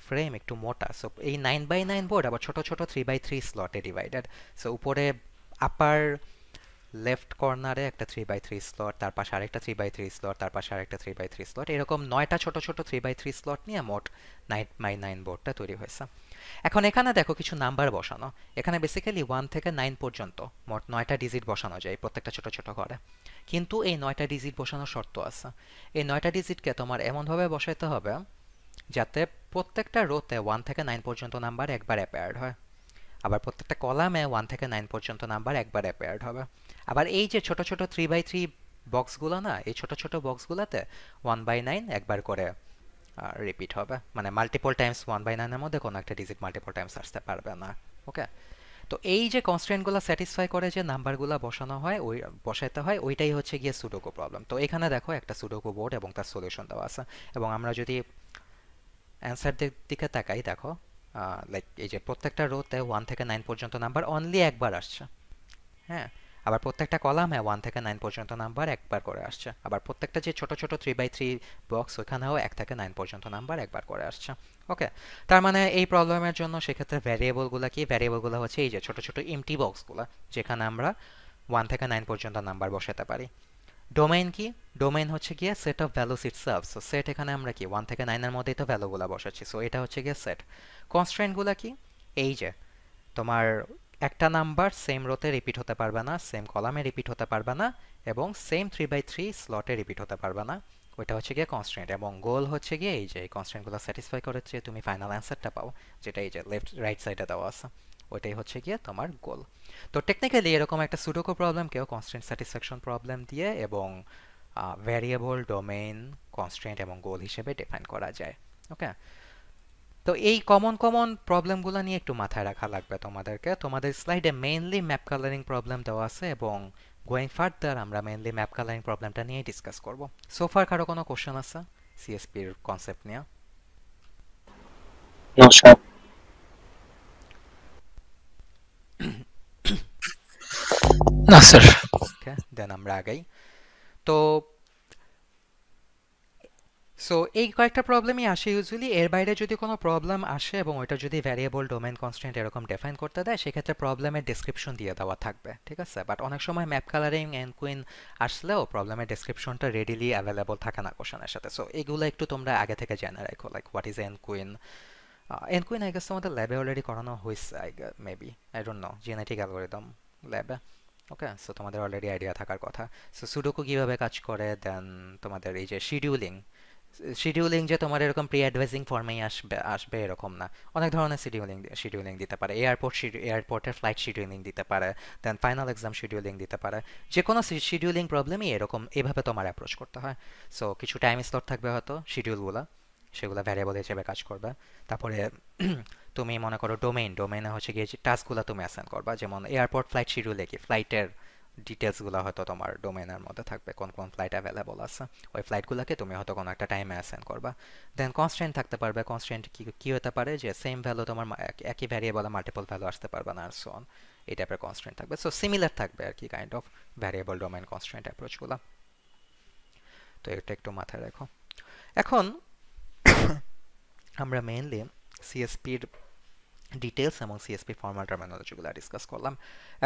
ফ্রেম একটু মোটা, সো এই 9x9 বোর্ড আবার ছোট ছোট 3x3 স্লটে ডিভাইডেড। সো উপরে আপার লেফট কর্নারে একটা 3x3 স্লট, তার পাশে আরেকটা 3x3 স্লট, তার পাশে আরেকটা 3x3 স্লট, এরকম 9টা ছোট ছোট 3x3 স্লট নিয়ে মোট 9x9 বোর্ডটা তৈরি হয়েছে। এখন এখানে দেখো কিছু নাম্বার বসানো, এখানে বেসিক্যালি 1 থেকে 9 পর্যন্ত মোট 9টা ডিজিট বসানো যায় প্রত্যেকটা ছোট ছোট ঘরে। কিন্তু এই 9টা ডিজিট বসানোর শর্ত আছে। এই 9টা ডিজিটকে তোমার এমনভাবে বসাইতে হবে যাতে প্রত্যেকটা রোতে 1 থেকে 9 পর্যন্ত নাম্বার একবার অ্যাপেয়ার্ড হয়, আবার প্রত্যেকটা কলামে 1 থেকে 9 পর্যন্ত নাম্বার একবার অ্যাপেয়ার্ড হবে। আবার এই যে ছোট ছোট 3x3 বক্সগুলো না, এই ছোট ছোট বক্সগুলোতে 1/9 একবার করে রিপিট হবে, মানে মাল্টিপল টাইমস 1/9 এর মধ্যে কোনো একটা ডিজিট মাল্টিপল টাইমস আসতে পারবে না। ওকে, তো এই যে কনস্ট্রেন্টগুলো স্যাটিসফাই করে যে নাম্বারগুলো বসানো হয় ওই বসাইতে হয়, ওইটাই হচ্ছে গিয়ে সুডোকু প্রবলেম। তো এখানে দেখো একটা সুডোকু বোর্ড এবং তার সলিউশন দেওয়া আছে, এবং আমরা যদি অ্যান্সার দিকে তাকাই দেখো লাইক এই যে প্রত্যেকটা রোতে 1 থেকে 9 পর্যন্ত নাম্বার অনলি একবার আসছে। হ্যাঁ, আবার প্রত্যেকটা কলামে 1 থেকে 9 পর্যন্ত নাম্বার একবার করে আসছে, আবার প্রত্যেকটা যে ছোট ছোট 3x3 বক্স ওখানেও 1 থেকে 9 পর্যন্ত নাম্বার একবার করে আসছে। ওকে, তার মানে এই প্রবলেমের জন্য সেক্ষেত্রে ভ্যারিয়েবলগুলো কি, ভ্যারিয়েবলগুলো হচ্ছে এই যে ছোট ছোট এমটি বক্সগুলো যেখানে আমরা 1 থেকে 9 পর্যন্ত নাম্বার বসাতে পারি। ডোমেইন কি, ডোমেইন হচ্ছে গিয়ে set of values itself, so set এখানে আমরা কি 1 থেকে 9 এর মধ্যেই তো ভ্যালুগুলো বসাচ্ছি, সো এটা হচ্ছে গিয়ে সেট। কনস্ট্রেন্টগুলো কি, এই যে তোমার একটা নাম্বার সেম রোতে রিপিট হতে পারবে না, সেম কলামে রিপিট হতে পারবে না, এবং সেম 3x3 স্লটে রিপিট হতে পারবে না, ওইটা হচ্ছে গিয়ে কনস্ট্রেন্ট। এবং গোল হচ্ছে গিয়ে এই যে এই কনস্ট্রেন্টগুলো স্যাটিসফাই করে যে তুমি ফাইনাল অ্যান্সারটা পাও, যেটা এই যে লেফট রাইট সাইডে দেওয়া আছে, ওইটাই হচ্ছে গিয়ে তোমার গোল। তো টেকনিক্যালি এরকম একটা সুডোকু প্রবলেমকেও কনস্ট্রেন্ট স্যাটিসফ্যাকশন প্রবলেম দিয়ে এবং ভ্যারিয়েবল, ডোমেইন, কনস্ট্রেন্ট এবং গোল হিসেবে ডিফাইন করা যায়। ওকে, তো এই কমন কমন প্রবলেমগুলো নিয়ে একটু মাথায় রাখা লাগবে তোমাদেরকে। তোমাদের স্লাইডে মেইনলি ম্যাপ কালারিং প্রবলেম দেওয়া আছে, এবং গোয়িং ফার্দার আমরা মেইনলি ম্যাপ কালারিং প্রবলেমটা নিয়ে ডিসকাস করব। সোফার কারো কোনো কোশ্চেন আছে সিএসপির কনসেপ্ট নিয়ে? নমস্কার। না স্যার। ওকে, দেন আমরা আগাই। তো সো এই কয়েকটা প্রবলেমই আসে ইউজুয়ালি। এর বাইরে যদি কোনো প্রবলেম আসে এবং ওইটা যদি ভ্যারিয়েবল, ডোমেন, কনস্ট্যান্ট এরকম ডিফাইন করতে দেয়, সেক্ষেত্রে প্রবলেমের ডেসক্রিপশন দিয়ে দেওয়া থাকবে, ঠিক আছে? বাট অনেক সময় ম্যাপ কালারিং এন্ড কুইন আসলেও প্রবলেমের ডেসক্রিপশনটা রেডিলি অ্যাভেলেবল থাকে না কোশ্চেনের সাথে। সো এগুলো একটু তোমরা আগে থেকে জেনে রাখো, like what is an queen. N queen I guess তোমাদের ল্যাবে অলরেডি করানো হয়েছে, maybe, I don't no, genetic algorithm ল্যাবে। ওকে, সো তোমাদের অলরেডি আইডিয়া থাকার কথা। সো সুডোকু কিভাবে কাজ করে, দেন তোমাদের এই যে শিডিউলিং, শিডিউলিং যে তোমার এরকম প্রি অ্যাডভাইজিং ফর্মেই আসবে আসবে এরকম না, অনেক ধরনের শিডিউলিং দিতে পারে। এয়ারপোর্টের ফ্লাইট শিডিউলিং দিতে পারে, দেন ফাইনাল এক্সাম শিডিউলিং দিতে পারে। যে কোনো শিডিউলিং প্রবলেমই এরকম এভাবে তোমার অ্যাপ্রোচ করতে হয়। সো কিছু টাইম স্লট থাকবে হয়তো শিডিউলগুলো, সেগুলো ভ্যারিয়েবল হিসেবে কাজ করবে। তারপরে তুমি মনে করো ডোমেইনে হচ্ছে গিয়ে যে টাস্কগুলো তুমি অ্যাসাইন করবা, যেমন এয়ারপোর্ট ফ্লাইট শিডিউলে কি ফ্লাইটের ডিটেলসগুলো হয়তো তোমার ডোমেনের মধ্যে থাকবে, কোন কোন ফ্লাইট অ্যাভেলেবল আছে। ওই ফ্লাইটগুলোকে তুমি হয়তো কোনো একটা টাইমে অ্যাসাইন করবা। দেন কনস্ট্রেন্ট থাকতে পারবে। কনস্ট্রেন্ট কি কি হতে পারে, যে সেম ভ্যালু তোমার একই ভ্যারিয়েবলে মাল্টিপল ভ্যালু আসতে পারবে না, আর সো অন। এই টাইপের কনস্ট্রেন্ট থাকবে। সো সিমিলার থাকবে আর কি kind of variable domain constraint অ্যাপ্রোচগুলো। তো এটা একটু মাথায় রাখো। এখন আমরা মেইনলি সিএসপির ডিটেলস এবং সিএসপি ফর্মাল টার্মিনোলজিগুলো ডিসকাস করলাম।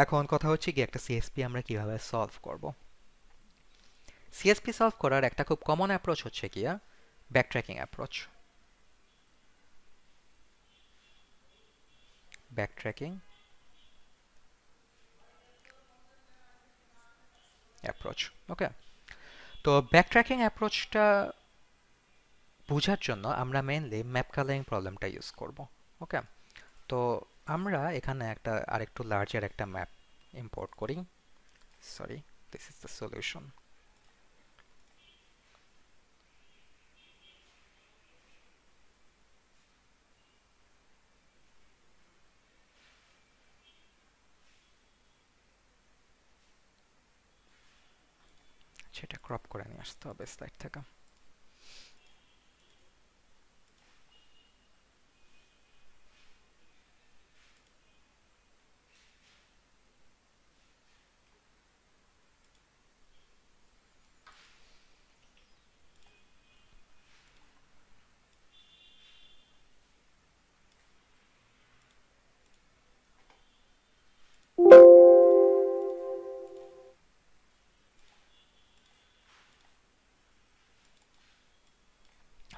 এখন কথা হচ্ছে কি, একটা সিএসপি আমরা কিভাবে সলভ করব। সিএসপি সলভ করার একটা খুব কমন অ্যাপ্রোচ হচ্ছে কি ব্যাকট্র্যাকিং অ্যাপ্রোচ। ব্যাকট্র্যাকিং অ্যাপ্রোচ, ওকে। তো ব্যাকট্র্যাকিং অ্যাপ্রোচটা বোঝার জন্য আমরা মেইনলি ম্যাপ কালারিং প্রবলেমটা ইউজ করব, ওকে। তো আমরা এখানে একটা আরেকটু লার্জার একটা ম্যাপ ইম্পোর্ট করি। Sorry, this is the solution. সেটা ক্রপ করে নিয়ে আসতে হবে স্লাইড থেকে।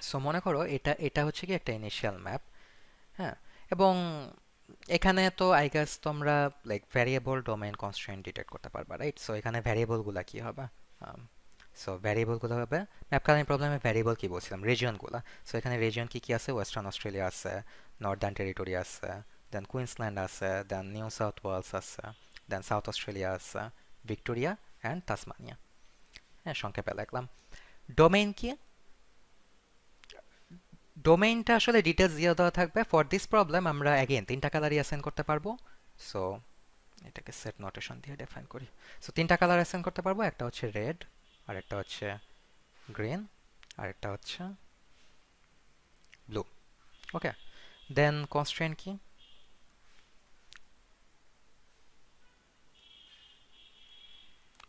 সো মনে করো এটা এটা হচ্ছে কি একটা ইনিশিয়াল ম্যাপ, হ্যাঁ। এবং এখানে তো আই গেস তোমরা like variable domain constraint detect করতে পারবা, রাইট? সো এখানে ভ্যারিয়েবলগুলো কি হবে? সো ভ্যারিয়েবলগুলো হবে, ম্যাপ কালারিং প্রবলেমে ভ্যারিয়েবল কি বলছিলাম, রিজিয়নগুলো। সো এখানে রিজিয়ন কি কি আছে? ওয়েস্টার্ন অস্ট্রেলিয়া আছে, নর্দার্ন টেরিটরি আছে, দেন কুইন্সল্যান্ড আছে, দেন নিউ সাউথ ওয়েলস আছে, দেন সাউথ অস্ট্রেলিয়া আছে, ভিক্টোরিয়া অ্যান্ড তাসমানিয়া। হ্যাঁ, সংক্ষেপে লিখলাম। ডোমেইন কি? ডোমেইনটা আসলে ডিটেলস দিয়ে দেওয়া থাকবে। ফর দিস প্রবলেম আমরা অ্যাগেন তিনটা কালারই অ্যাসাইন করতে পারবো। সো এটাকে সেট নোটেশন দিয়ে ডিফাইন করি। সো তিনটা কালার অ্যাসাইন করতে পারবো, একটা হচ্ছে রেড, আরেকটা হচ্ছে গ্রিন, আরেকটা হচ্ছে ব্লু, ওকে। দেন কনস্ট্রেন্ট কি?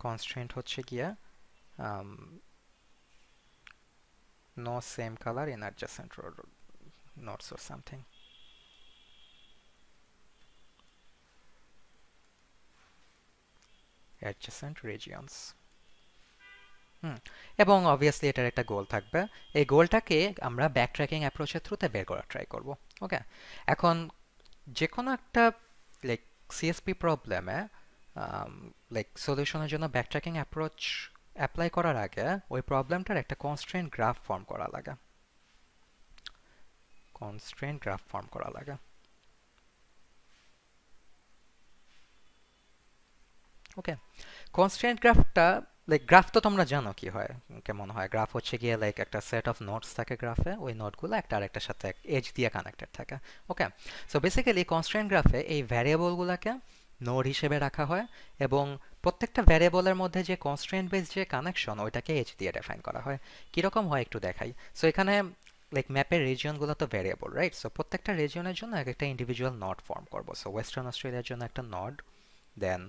কনস্ট্রেন্ট হচ্ছে গিয়া no same colour in adjacent nodes or something. Adjacent regions. Hmm. এবং অবভিয়াসলি এটার একটা গোল থাকবে। এই গোলটাকে আমরা ব্যাক ট্র্যাকিং অ্যাপ্রোচের থ্রুতে বের করার ট্রাই করব, ওকে। এখন যে কোনো একটা লাইক সিএসপি প্রবলেমে লাইক সলিউশনের জন্য ব্যাক ট্র্যাকিং অ্যাপ্রোচ অ্যাপ্লাই করার আগে ওই প্রবলেমটার একটা কনস্ট্রেন্ট গ্রাফ ফর্ম করা লাগে। কনস্ট্রেন্ট গ্রাফ ফর্ম করা লাগে, ওকে। কনস্ট্রেন্ট গ্রাফটা লাইক গ্রাফ তো তোমরা জানো কি হয়, কেমন হয়। গ্রাফ হচ্ছে গিয়ে লাইক একটা সেট অফ নোটস থাকে গ্রাফে, ওই নোটগুলো একটা আরেকটার সাথে এজ দিয়ে কানেক্টেড থাকে, ওকে। সো বেসিক্যালি কনস্ট্রেন্ট গ্রাফে এই ভ্যারিয়েবলগুলোকে নোড হিসেবে রাখা হয়, এবং প্রত্যেকটা ভ্যারিয়েবলের মধ্যে যে কনস্ট্রেন্ট বেস যে কানেকশন ওইটাকে এজ দিয়ে ডিফাইন করা হয়। কিরকম হয় একটু দেখাই। সো এখানে লাইক ম্যাপের রিজিয়নগুলো তো ভ্যারিয়েবল, রাইট? সো প্রত্যেকটা রিজিয়নের জন্য এক একটা ইন্ডিভিজুয়াল নড ফর্ম করবো। সো ওয়েস্টার্ন অস্ট্রেলিয়ার জন্য একটা নড, দেন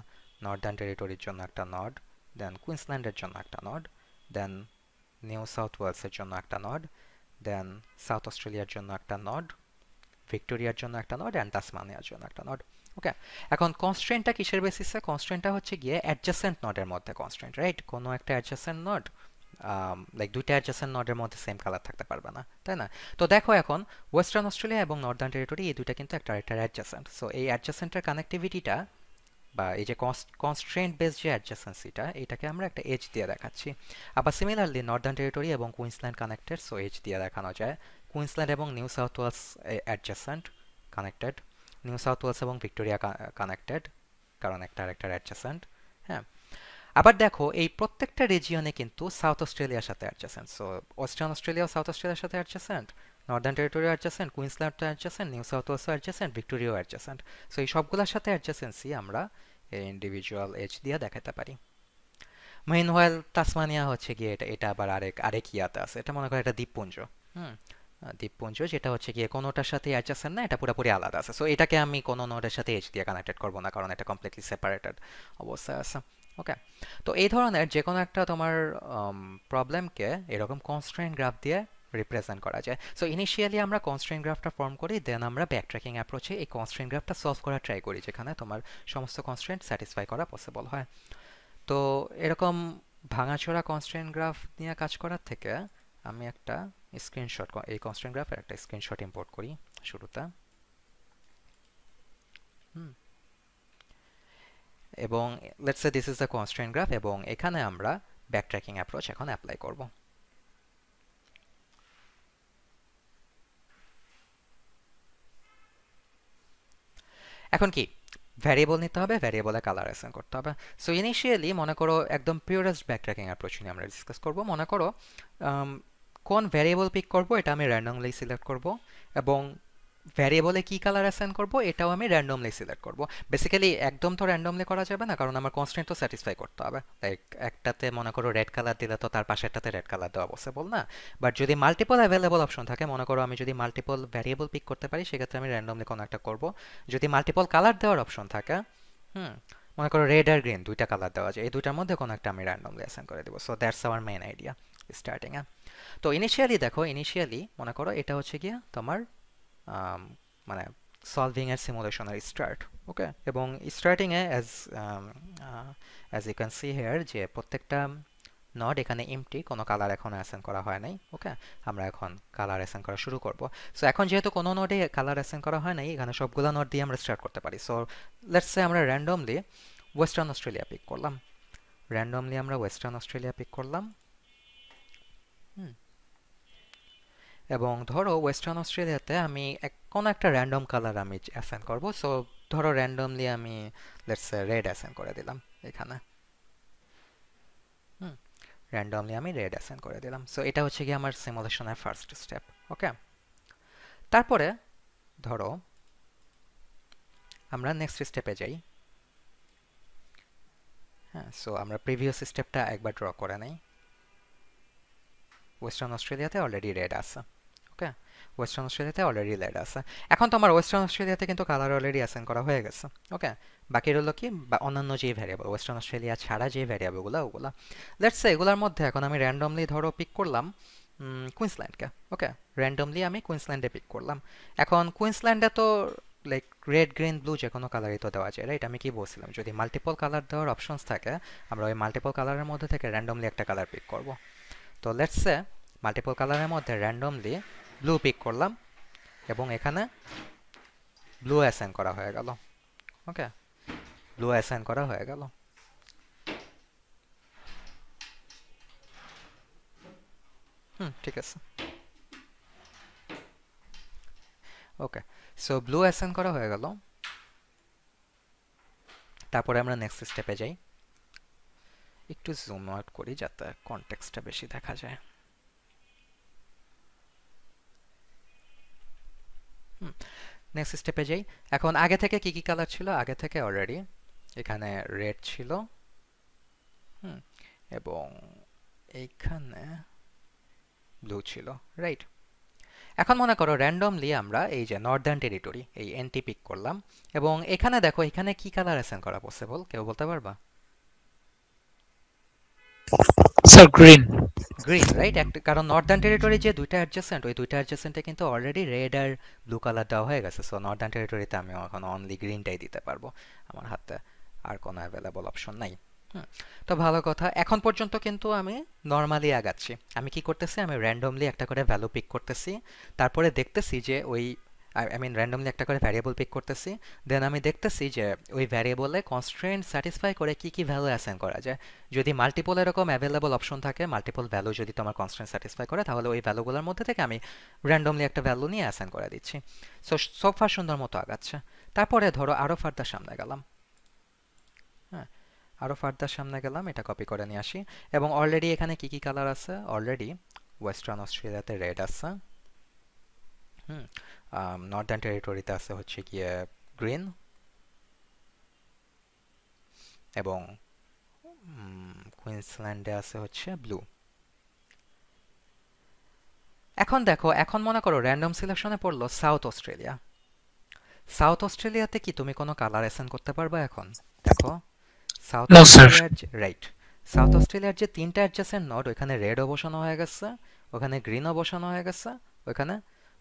নর্দার্ন টেরিটরির জন্য একটা নড, দেন কুইন্সল্যান্ডের জন্য একটা নড, দেন নিউ সাউথ ওয়েলসের জন্য একটা নড, দেন সাউথ অস্ট্রেলিয়ার জন্য একটা নড, ভিক্টোরিয়ার জন্য একটা নড অ্যান্ড তাসমানিয়ার জন্য একটা নড, ওকে। এখন কনস্ট্রেন্টটা কিসের বেসিসে? কনস্ট্রেন্টটা হচ্ছে গিয়ে অ্যাডজাসেন্ট নডের মধ্যে কনস্ট্রেন্ট, রাইট? কোনো একটা অ্যাডজাসেন্ট নড লাইক দুইটা অ্যাডজাসেন্ট নডের মধ্যে সেম কালার থাকতে পারবে না, তাই না? তো দেখো এখন ওয়েস্টার্ন অস্ট্রেলিয়া এবং নর্দার্ন টেরিটরি এই দুইটা কিন্তু একটা আরেকটার অ্যাডজাসেন্ট। সো এই অ্যাডজাসেন্টের কানেক্টিভিটিটা বা এই যে কনস্ট্রেন্ট বেস যে অ্যাডজাসেন্সিটা, এটাকে আমরা একটা এজ দিয়ে দেখাচ্ছি। আবার সিমিলারলি নর্দার্ন টেরিটরি এবং কুইন্সল্যান্ড কানেক্টেড, সো এজ দিয়ে দেখানো যায়। কুইন্সল্যান্ড এবং New South Wales adjacent connected, New South Wales এবং ভিক্টোরিয়া কানেক্টেড, কারণ একটা আরেকটার অ্যাডজাসেন্ট, হ্যাঁ। আবার দেখো এই প্রত্যেকটা রিজিয়নে কিন্তু সাউথ অস্ট্রেলিয়ার সাথে অ্যাডজাসেন্ট। সো ওয়েস্টার্ন অস্ট্রেলিয়া ও সাউথ অস্ট্রেলিয়ার সাথে adjacent, Northern Territory adjacent, Queensland adjacent, New South Wales adjacent, Victoria adjacent. So এই সবগুলোর সাথে অ্যাডজাসেন্সি আমরা ইন্ডিভিজুয়াল এজ দিয়ে দেখাতে পারি। মেইনওয়াইল তাসমানিয়া হচ্ছে গিয়ে এটা এটা আবার আরেক ইয়াতে আছে, এটা মনে করো একটা দ্বীপপুঞ্জ। হুম, দ্বীপপুঞ্জ যেটা হচ্ছে গিয়ে কোনোটার সাথে অ্যাডজাসেন্ট না, এটা পুরোপুরি আলাদা আছে। সো এটাকে আমি কোনো নোডের সাথে এজ দিয়ে কানেক্টেড করবো না, কারণ এটা কমপ্লিটলি সেপারেটেড অবস্থায় আছে। ওকে, তো এই ধরনের যে কোনো একটা তোমার প্রবলেমকে এরকম কনস্ট্রেন্ট গ্রাফ দিয়ে রিপ্রেজেন্ট করা যায়। সো ইনিশিয়ালি আমরা কনস্ট্রেন্ট গ্রাফটা ফর্ম করি, দেন আমরা ব্যাকট্র্যাকিং অ্যাপ্রোচে এই কনস্ট্রেন্ট গ্রাফটা সলভ করার ট্রাই করি, যেখানে তোমার সমস্ত কনস্ট্রেন্ট স্যাটিসফাই করা পসিবল হয়। তো এরকম ভাঙাচোরা কনস্ট্রেন্ট গ্রাফ নিয়ে কাজ করার থেকে আমি একটা স্ক্রিনশট, এই কনস্ট্রেন্ট গ্রাফের একটা স্ক্রিনশট ইম্পোর্ট করি শুরুতে। হুম, এবং let's say this is the constraint graph, এবং এখানে আমরা ব্যাকট্র্যাকিং অ্যাপ্রোচ এখন অ্যাপ্লাই করব। এখন কি ভ্যারিয়েবল নিতে হবে, ভ্যারিয়েবলে কালার অ্যাসাইন করতে হবে। সো ইনিশিয়ালি মনে করো একদম পিওরেস্ট ব্যাকট্র্যাকিং অ্যাপ্রোচ নিয়ে আমরা ডিসকাস করব। মনে করো কোন ভ্যারিয়েবল পিক করব এটা আমি র্যান্ডমলি সিলেক্ট করব, এবং ভ্যারিয়েবলে কি কালার অ্যাসাইন করব এটাও আমি র্যান্ডমলি সিলেক্ট করব। বেসিক্যালি একদম তো র্যান্ডমলি করা যাবে না, কারণ আমার কনস্ট্রেন্ট তো স্যাটিসফাই করতে হবে। লাইক একটাতে মনে করো রেড কালার দিলে তো তার পাশেরটাতে রেড কালার দেওয়া পসিবল না। বাট যদি মাল্টিপল অ্যাভেলেবল অপশন থাকে, মনে করো আমি যদি মাল্টিপল ভ্যারিয়েবল পিক করতে পারি, সেক্ষেত্রে আমি র্যান্ডমলি কোনো একটা করব। যদি মাল্টিপল কালার দেওয়ার অপশন থাকে, হুম, মনে করো রেড আর গ্রিন দুইটা কালার দেওয়া যায়, এই দুইটার মধ্যে কোনো একটা আমি র্যান্ডমলি অ্যাসাইন করে দেবো। So that's our main idea starting a. তো ইনিশিয়ালি দেখো, ইনিশিয়ালি মনে করো এটা হচ্ছে গিয়ে তোমার মানে সলভিং এর সিমুলেশনের স্টার্ট। ওকে, এবং স্টার্টিং এ as you can see here যে প্রত্যেকটা নড এখানে এমটি, কোনো কালার এখন অ্যাসাইন করা হয় নাই। ওকে, আমরা এখন কালার অ্যাসাইন করা শুরু করব। সো এখন যেহেতু কোনো নোডে কালার অ্যাসাইন করা হয় নাই, এখানে সবগুলো নোড দিয়ে আমরা স্টার্ট করতে পারি। সো লেটস সে আমরা র্যান্ডমলি ওয়েস্টার্ন অস্ট্রেলিয়া পিক করলাম, র্যান্ডমলি আমরা ওয়েস্টার্ন অস্ট্রেলিয়া পিক করলাম। হুম, এবং ধরো ওয়েস্টার্ন অস্ট্রেলিয়াতে আমি কোনো একটা র্যান্ডম কালার আমি অ্যাসাইন করব। সো ধরো র্যান্ডমলি আমি লেটস সে রেড অ্যাসাইন করে দিলাম এখানে। হুম, র্যান্ডমলি আমি রেড অ্যাসাইন করে দিলাম। সো এটা হচ্ছে কি আমার সিমুলেশনের ফার্স্ট স্টেপ। ওকে, তারপরে ধরো আমরা নেক্সট স্টেপে যাই। হ্যাঁ, সো আমরা প্রিভিয়াস স্টেপটা একবার ড্র করে নেই। ওয়েস্টার্ন অস্ট্রেলিয়াতে অলরেডি রেড আছে। ওকে, ওয়েস্টার্ন অস্ট্রেলিয়াতে অলরেডি রেড আছে। এখন তো আমার ওয়েস্টার্ন অস্ট্রেলিয়াতে কিন্তু কালার অলরেডি অ্যাসাইন করা হয়ে গেছে। ওকে, বাকি রইল কি বা অন্যান্য যে ভ্যারিয়েবল, ওয়েস্টার্ন অস্ট্রেলিয়া ছাড়া যে ভ্যারিয়েবলগুলো ওগুলো। লেটস সে এগুলোর মধ্যে এখন আমি র্যান্ডমলি ধরো পিক করলাম কুইন্সল্যান্ডকে। ওকে, র্যান্ডমলি আমি কুইন্সল্যান্ডে পিক করলাম। এখন কুইন্সল্যান্ডে তো লাইক রেড গ্রিন ব্লু যে কোনো কালারই তো দেওয়া যায়, রাইট? আমি কি বলছিলাম, যদি মাল্টিপল কালার দেওয়ার অপশনস থাকে, আমরা ওই মাল্টিপল কালারের মধ্যে থেকে র্যান্ডমলি একটা কালার পিক করব। তো লেটস সে মাল্টিপল কালারের মধ্যে র্যান্ডমলি ব্লু পিক করলাম, এবং এখানে ব্লু অ্যাসাইন করা হয়ে গেল। ওকে, ব্লু অ্যাসাইন করা হয়ে গেল। হুম, ঠিক আছে। ওকে, সো ব্লু অ্যাসাইন করা হয়ে গেল। তারপরে আমরা নেক্সট স্টেপে যাই। একটু জুম আউট করি যাতে কনটেক্সটটা বেশি দেখা যায়। হুম, নেক্সট স্টেপে যাই। এখন আগে থেকে কি কি কালার ছিল? আগে থেকে অলরেডি এখানে রেড ছিল। হুম, এবং এইখানে ব্লু ছিল, রাইট? এখন মনে করো র্যান্ডমলি আমরা এই যে নর্দার্ন টেরিটরি এই এনটি পিক করলাম, এবং এখানে দেখো এখানে কি কালার অ্যাসাইন করা পসিবল, কেউ বলতে পারবা? Sir, green. Green, right? একটা কারণ নর্দার্ন টেরিটরি যে দুইটা অ্যাডজাসেন্ট, ওই দুইটা অ্যাডজাসেন্টে কিন্তু অলরেডি রেড আর ব্লু কালার দেওয়া হয়ে গেছে। সো নর্দার্ন টেরিটরিতে আমি এখন অনলি গ্রিনটাই দিতে পারবো, আমার হাতে আর কোনো অ্যাভেলেবল অপশন নাই। হুম, তো ভালো কথা। এখন পর্যন্ত কিন্তু আমি নর্মালি আগাচ্ছি। আমি কি করতেছি, আমি র্যান্ডমলি একটা করে ভ্যালু পিক করতেছি, তারপরে দেখতেছি যে ওই আই মিন র্যান্ডমলি একটা করে ভ্যারিয়েবল পিক করতেছি, দেন আমি দেখতেছি যে ওই ভ্যারিয়েবলে কনস্ট্রেন্ট স্যাটিসফাই করে কি কি ভ্যালু অ্যাসাইন করা যায়। যদি মাল্টিপল এরকম অ্যাভেলেবল অপশন থাকে, মাল্টিপল ভ্যালু যদি তোমার কনস্ট্রেন্ট স্যাটিসফাই করে, তাহলে ওই ভ্যালুগুলোর মধ্যে থেকে আমি র্যান্ডমলি একটা ভ্যালু নিয়ে অ্যাসাইন করে দিচ্ছি। সো সোফার সুন্দর মতো আগাচ্ছে। তারপরে ধরো আরও ফার্দার সামনে গেলাম। হ্যাঁ, আরও ফার্দার সামনে গেলাম, এটা কপি করে নিয়ে আসি। এবং অলরেডি এখানে কি কি কালার আছে? অলরেডি ওয়েস্টার্ন অস্ট্রেলিয়াতে রেড আছে। হুম, নর্দার্ন টেরিটরিতে আছে হচ্ছে গিয়ে গ্রিন। এবং কুইন্সল্যান্ডে আছে হচ্ছে ব্লু। এখন দেখো, এখন মনে করো র্যান্ডম সিলেকশনে পড়লো সাউথ অস্ট্রেলিয়া। সাউথ অস্ট্রেলিয়াতে কি তুমি কোনো কালার অ্যাসাইন করতে পারবে এখন? দেখো, সাউথ No, sir. অস্ট্রেলিয়ার রাইট, সাউথ অস্ট্রেলিয়ার যে তিনটা অ্যাডজেসেন্ট নোড, ওখানে রেডও বসানো হয়ে গেছে, ওখানে গ্রিনও বসানো হয়ে গেছে, ওখানে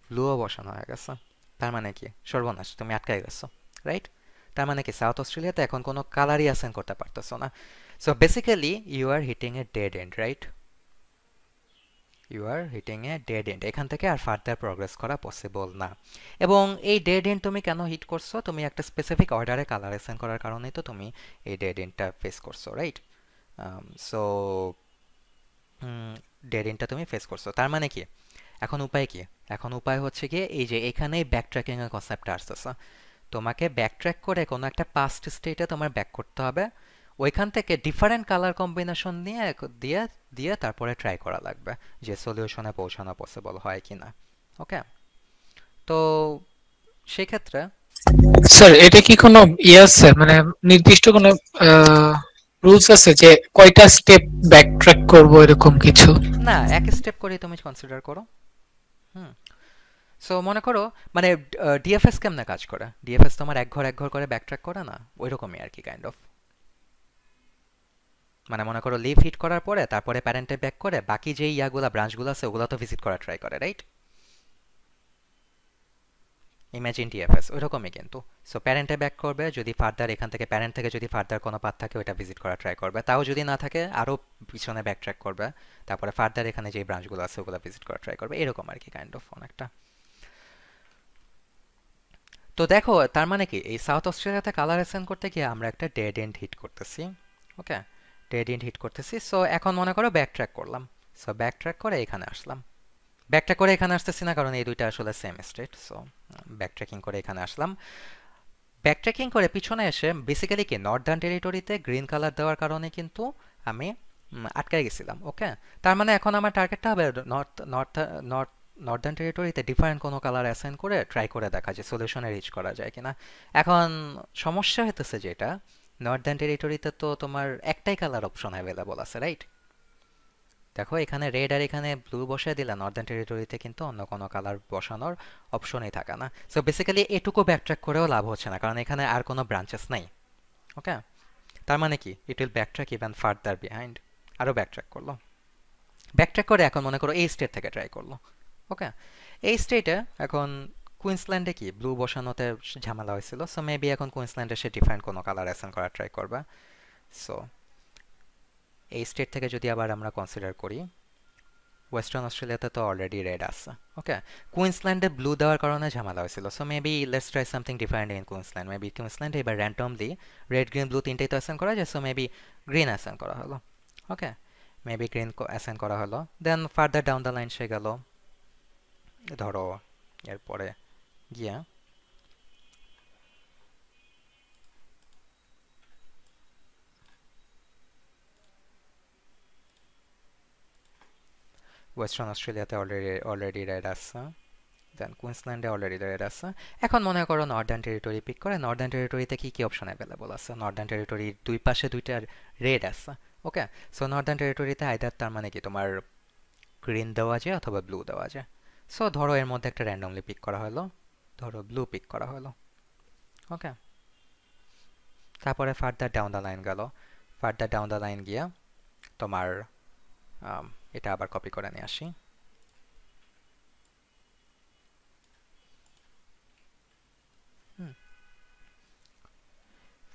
ব্লুও বসানো হয়ে গেছে। তার মানে কি সর্বনাশ, তুমি আটকাই গেছো, রাইট? তার মানে কি সাউথ অস্ট্রেলিয়াতে এখন কোনো কালারই অ্যাসাইন করতে পারতেছো না। So basically you are hitting a dead end, right? You are hitting a dead end, এখান থেকে আর ফার্দার প্রগ্রেস করা পসিবল না। এবং এই ডেড এন্ড তুমি কেন হিট করছো? তুমি একটা স্পেসিফিক অর্ডারে কালার অ্যাসাইন করার কারণেই তো তুমি এই ডেড এন্ডটা ফেস করছো, রাইট? সো ডেড এন্ডটা তুমি ফেস করছো, তার মানে কি এখন উপায় কি? এখন উপায় হচ্ছে গিয়ে এই যে এখানেই ব্যাক ট্র্যাকিং এর কনসেপ্টটা আসতেছে। তোমাকে ব্যাক ট্র্যাক করে কোনো একটা পাস্ট স্টেটে তোমার ব্যাক করতে হবে, ওইখান থেকে ডিফারেন্ট কালার কম্বিনেশন নিয়ে দিয়ে দিয়ে তারপরে ট্রাই করা লাগবে যে সলিউশনে পৌঁছানো পসিবল হয় কিনা। ওকে, তো সেই ক্ষেত্রে স্যার, এটা কি কোনো ইয়ে আছে, মানে নির্দিষ্ট কোনো রুলস আছে যে কয়টা স্টেপ ব্যাক ট্র্যাক করবো এরকম কিছু? না, এক স্টেপ করে তুমি কনসিডার করো। হুম, সো মনে করো মানে ডিএফএস কেমনে কাজ করে? ডিএফএস তোমার এক ঘর করে ব্যাক ট্র্যাক করে না, ওইরকমই আর কি কাইন্ড অফ। মানে মনে করো লিভ হিট করার পরে তারপরে প্যারেন্টে ব্যাক করে বাকি যে ইয়াগুলা ব্রাঞ্চগুলো আছে ওগুলো তো ভিজিট করা ট্রাই করে, রাইট? ইমাজিন টিএফএস ওইরকমই কিন্তু। সো প্যারেন্টে ব্যাক করবে, যদি ফার্দার এখান থেকে প্যারেন্ট থেকে যদি ফার্দার কোনো পাথ থাকে ওইটা ভিজিট করা ট্রাই করবে, তাও যদি না থাকে আরও পিছনে ব্যাক ট্র্যাক করবে, তারপরে ফার্দার এখানে যে ব্রাঞ্চগুলো আছে ওগুলো ভিজিট করা ট্রাই করবে, এরকম আর কি কাইন্ড অফ অনেকটা। তো দেখো, তার মানে কি এই সাউথ অস্ট্রেলিয়াতে কালার অ্যাসাইন করতে গিয়ে আমরা একটা ডেড এন্ড হিট করতেছি। ওকে, ডেড এন্ড হিট করতেছি। সো এখন মনে করো ব্যাক ট্র্যাক করলাম। সো ব্যাক ট্র্যাক করে এখানে আসলাম। ব্যাকট্র্যাক করে এখানে আসতেছি না, কারণ এই দুইটা আসলে সেম স্টেট। সো ব্যাকট্র্যাকিং করে এখানে আসলাম। ব্যাকট্র্যাকিং করে পিছনে এসে বেসিক্যালি কি নর্দার্ন টেরিটরিতে গ্রিন কালার দেওয়ার কারণে কিন্তু আমি আটকায় গেছিলাম। ওকে, তার মানে এখন আমার টার্গেটটা হবে নর্থ নর্থ নর্থ নর্দার্ন টেরিটরিতে ডিফারেন্ট কোনো কালার অ্যাসাইন করে ট্রাই করে দেখা যে সলিউশনে রিচ করা যায় কিনা। এখন সমস্যা হতেছে যেটা, নর্দার্ন টেরিটরিতে তো তোমার একটাই কালার অপশন অ্যাভেলেবল আছে, রাইট? দেখো, এখানে রেড আর এখানে ব্লু বসিয়ে দিলে নর্দার্ন টেরিটরিতে কিন্তু অন্য কোনো কালার বসানোর অপশনই থাকে না। সো বেসিক্যালি এটুকু ব্যাকট্র্যাক করেও লাভ হচ্ছে না, কারণ এখানে আর কোনো ব্রাঞ্চেস নাই। ওকে, তার মানে কি it will backtrack even further behind. আরও ব্যাকট্র্যাক করলো, ব্যাকট্র্যাক করে এখন মনে করো এই স্টেট থেকে ট্রাই করলো। ওকে, এই স্টেটে এখন কুইন্সল্যান্ডে কি ব্লু বসানোতে ঝামেলা হয়েছিল, সো মেবি এখন কুইন্সল্যান্ডে সে ডিফারেন্ট কোনো কালার অ্যাসাইন করার ট্রাই করবে। সো এই স্টেট থেকে যদি আবার আমরা কনসিডার করি, ওয়েস্টার্ন অস্ট্রেলিয়াতে তো অলরেডি রেড আছে। ওকে, কুইন্সল্যান্ডে ব্লু দেওয়ার কারণে ঝামেলা হয়েছিল। So maybe let's try something different in Queensland. Maybe কুইন্সল্যান্ডে এবার র্যান্ডমলি রেড গ্রিন ব্লু তিনটেই তো অ্যাসাইন করা যায়, সো মেবি গ্রিন অ্যাসাইন করা হলো। ওকে, মেবি গ্রিন অ্যাসাইন করা হলো। দেন ফার্দার ডাউন দ্য লাইন সে গেল, ধরো এরপরে গিয়া ওয়েস্টার্ন অস্ট্রেলিয়াতে অলরেডি রেড আছে, দেন কুইন্সল্যান্ডে অলরেডি রেড আছে। এখন মনে করো নর্দার্ন টেরিটরি পিক করে। নর্দার্ন টেরিটরিতে কি কি অপশন অ্যাভেলেবল আছে? নর্দার্ন টেরিটরির দুই পাশে দুইটা রেড আছে। ওকে, সো নর্দার্ন টেরিটরিতে আইদার তার মানে কি তোমার গ্রিন দেওয়া যায় অথবা ব্লু দেওয়া যায়। সো ধরো এর মধ্যে একটা র্যান্ডমলি পিক করা হলো, ধরো ব্লু পিক করা হলো। ওকে, তারপরে ফার্দার ডাউন দ্য লাইন গেল। ফার্দার ডাউন দ্য লাইন গিয়া তোমার আম, এটা আবার কপি করে নিয়ে আসি।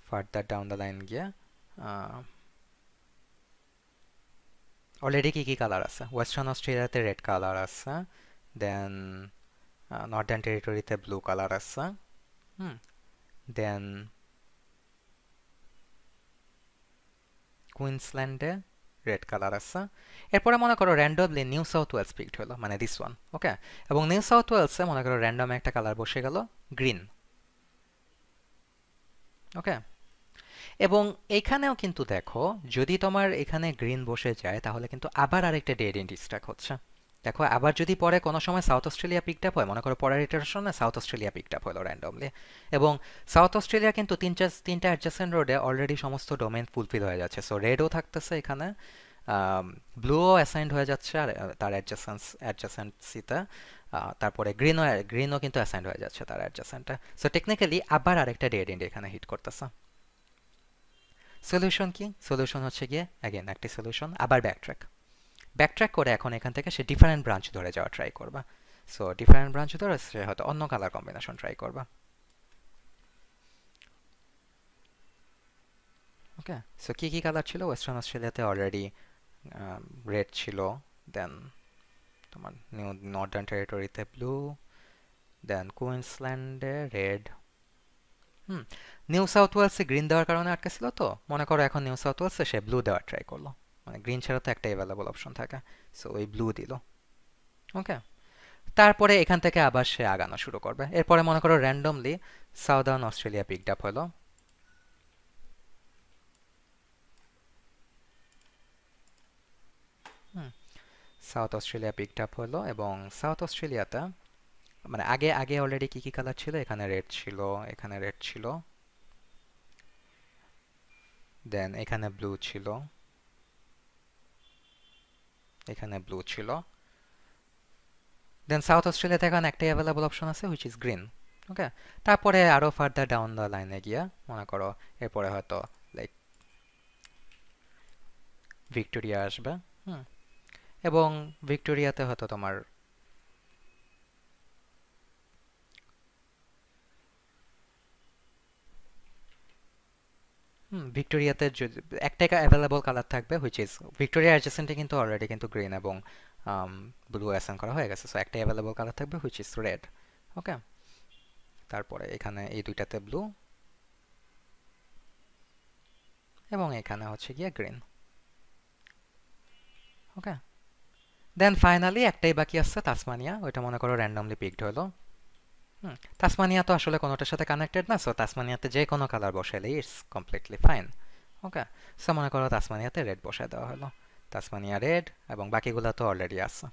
ফার্দার ডাউন দ্য লাইন গিয়া অলরেডি কি কি কালার আছে? ওয়েস্টার্ন অস্ট্রেলিয়াতে রেড কালার আছে, দেন নর্দার্ন টেরিটরিতে ব্লু কালার আছে, হুম, দেন কুইন্সল্যান্ডে রেড কালার আছে। এরপরে মনে করো randomly New South Wales picked হলো, মানে দিস ওয়ান। ওকে, এবং নিউ সাউথ ওয়েলসে মনে করো র্যান্ডম একটা কালার বসে গেল গ্রিন। ওকে, এবং এখানেও কিন্তু দেখো, যদি তোমার এখানে গ্রিন বসে যায় তাহলে কিন্তু আবার আরেকটা ডেড এন্ড স্ট্রাক হচ্ছে। দেখো আবার যদি পরে কোনো সময় সাউথ অস্ট্রেলিয়া পিকড আপ হয়, মনে করো পরের ইটারেশনে সাউথ অস্ট্রেলিয়া পিকড আপ হলো র্যান্ডমলি, এবং সাউথ অস্ট্রেলিয়া কিন্তু তিনটা অ্যাডজেসেন্ট রোডে অলরেডি সমস্ত ডোমেন ফুলফিল হয়ে যাচ্ছে, সো রেডও থাকতেছে এখানে, ব্লুও অ্যাসাইন্ড হয়ে যাচ্ছে আর তার অ্যাডজেসেন্সিতে, তারপরে গ্রিনও কিন্তু অ্যাসাইন্ড হয়ে যাচ্ছে তার অ্যাডজেসেন্টে, সো টেকনিক্যালি আবার আরেকটা ডেড এন্ড এখানে হিট করতেছে। সলিউশন কি? সলিউশন হচ্ছে গিয়ে অ্যাগেন একটি সলিউশন, আবার ব্যাকট্র্যাক করে এখন এখান থেকে সে ডিফারেন্ট ব্রাঞ্চ ধরে যাওয়া ট্রাই করবা। সো ডিফারেন্ট ব্রাঞ্চ ধরে সে হয়তো অন্য কালার কম্বিনেশন ট্রাই করবা। ওকে, সো কি কি কালার ছিল? ওয়েস্টার্ন অস্ট্রেলিয়াতে অলরেডি রেড ছিল, দেন তোমার নিউ নর্দার্ন টেরিটরিতে ব্লু, দেন কুইন্সল্যান্ডে রেড। হুম, নিউ সাউথ ওয়েলসে গ্রিন দেওয়ার কারণে আটকে ছিল, তো মনে করো এখন নিউ সাউথ ওয়েলসে সে ব্লু দেওয়ার ট্রাই করলো, মানে গ্রিন ছাড়া তো একটা অ্যাভেলেবল অপশন থাকে, সো ওই ব্লু দিল। ওকে, তারপরে এখান থেকে আবার সে আগানো শুরু করবে, এরপরে মনে করো randomly Southern Australia picked up হলো। Hmm, South Australia picked up হলো, এবং সাউথ অস্ট্রেলিয়াতে মানে আগে আগে অলরেডি কি কি কালার ছিল? এখানে রেড ছিল, এখানে রেড ছিল, দেন এখানে ব্লু ছিল, এখানে ব্লু ছিল, দেন সাউথ অস্ট্রেলিয়াতে এখন একটাই অ্যাভেলেবল অপশন আছে হুইচ ইজ গ্রিন। ওকে, তারপরে আরো ফার্দার ডাউন দ্য লাইনে গিয়া মনে করো এরপরে হয়তো লাইক ভিক্টোরিয়া আসবে। হুম, এবং ভিক্টোরিয়াতে হয়তো তোমার ভিক্টোরিয়াতে একটাই অ্যাভেলেবল কালার থাকবে হুইচ ইজ ভিক্টোরিয়া অ্যাডজেসেন্টে কিন্তু অলরেডি কিন্তু গ্রিন এবং ব্লু অ্যাসাইন করা হয়ে গেছে, সো একটাই অ্যাভেলেবল কালার থাকবে হুইচ ইজ রেড। ওকে, তারপরে এখানে এই দুইটাতে ব্লু, এবং এখানে হচ্ছে গিয়ে গ্রিন। ওকে, দেন ফাইনালি একটাই বাকি আছে তাসমানিয়া, ওইটা মনে করো র্যান্ডমলি পিকড হলো। তাসমানিয়া তো আসলে কোনোটার সাথে কানেক্টেড না, সো তাসমানিয়াতে যে কোনো কালার বসাইলেই it's completely fine. Okay, so মনে করো তাসমানিয়াতে রেড বসায় দেওয়া হলো, তাসমানিয়া রেড, এবং বাকিগুলো তো অলরেডি আছে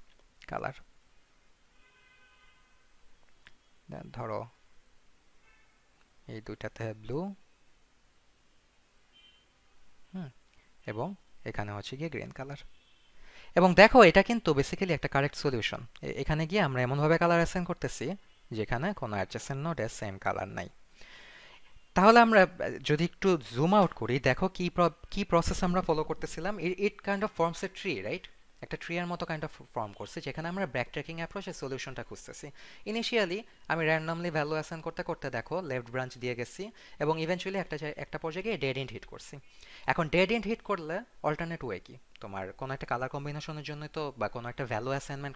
কালার। দেন ধরো এই দুইটাতে ব্লু, হুম, এবং এখানে হচ্ছে গিয়ে গ্রিন কালার। এবং দেখো এটা কিন্তু বেসিক্যালি একটা কারেক্ট সলিউশন। এখানে গিয়ে আমরা এমনভাবে কালার অ্যাসাইন করতেছি যেখানে কোনো অ্যাডজেসেন্ট নোডে সেম কালার নাই। তাহলে আমরা যদি একটু জুম আউট করি, দেখো কি প্রসেস আমরা ফলো করতেছিলাম। ইট kind of forms a tree, right? একটা ট্রি এর মতো কাইন্ড অফ ফর্ম করছে, যেখানে আমরা ব্যাক ট্র্যাকিং অ্যাপ্রোচে সলিউশনটা খুঁজতেছি। ইনিশিয়ালি আমি র্যান্ডমলি ভ্যালু অ্যাসাইন করতে করতে দেখো লেফট ব্রাঞ্চ দিয়ে গেছি, এবং ইভেন্চুয়ালি একটা পর্যায়ে গিয়ে ডেড এন্ড হিট করছি। এখন ডেড এন্ড হিট করলে অল্টারনেট ওয়ে কি? তোমার কোনো একটা কালার কম্বিনেশনের জন্য তো, বা কোনো একটা ভ্যালু অ্যাসাইনমেন্ট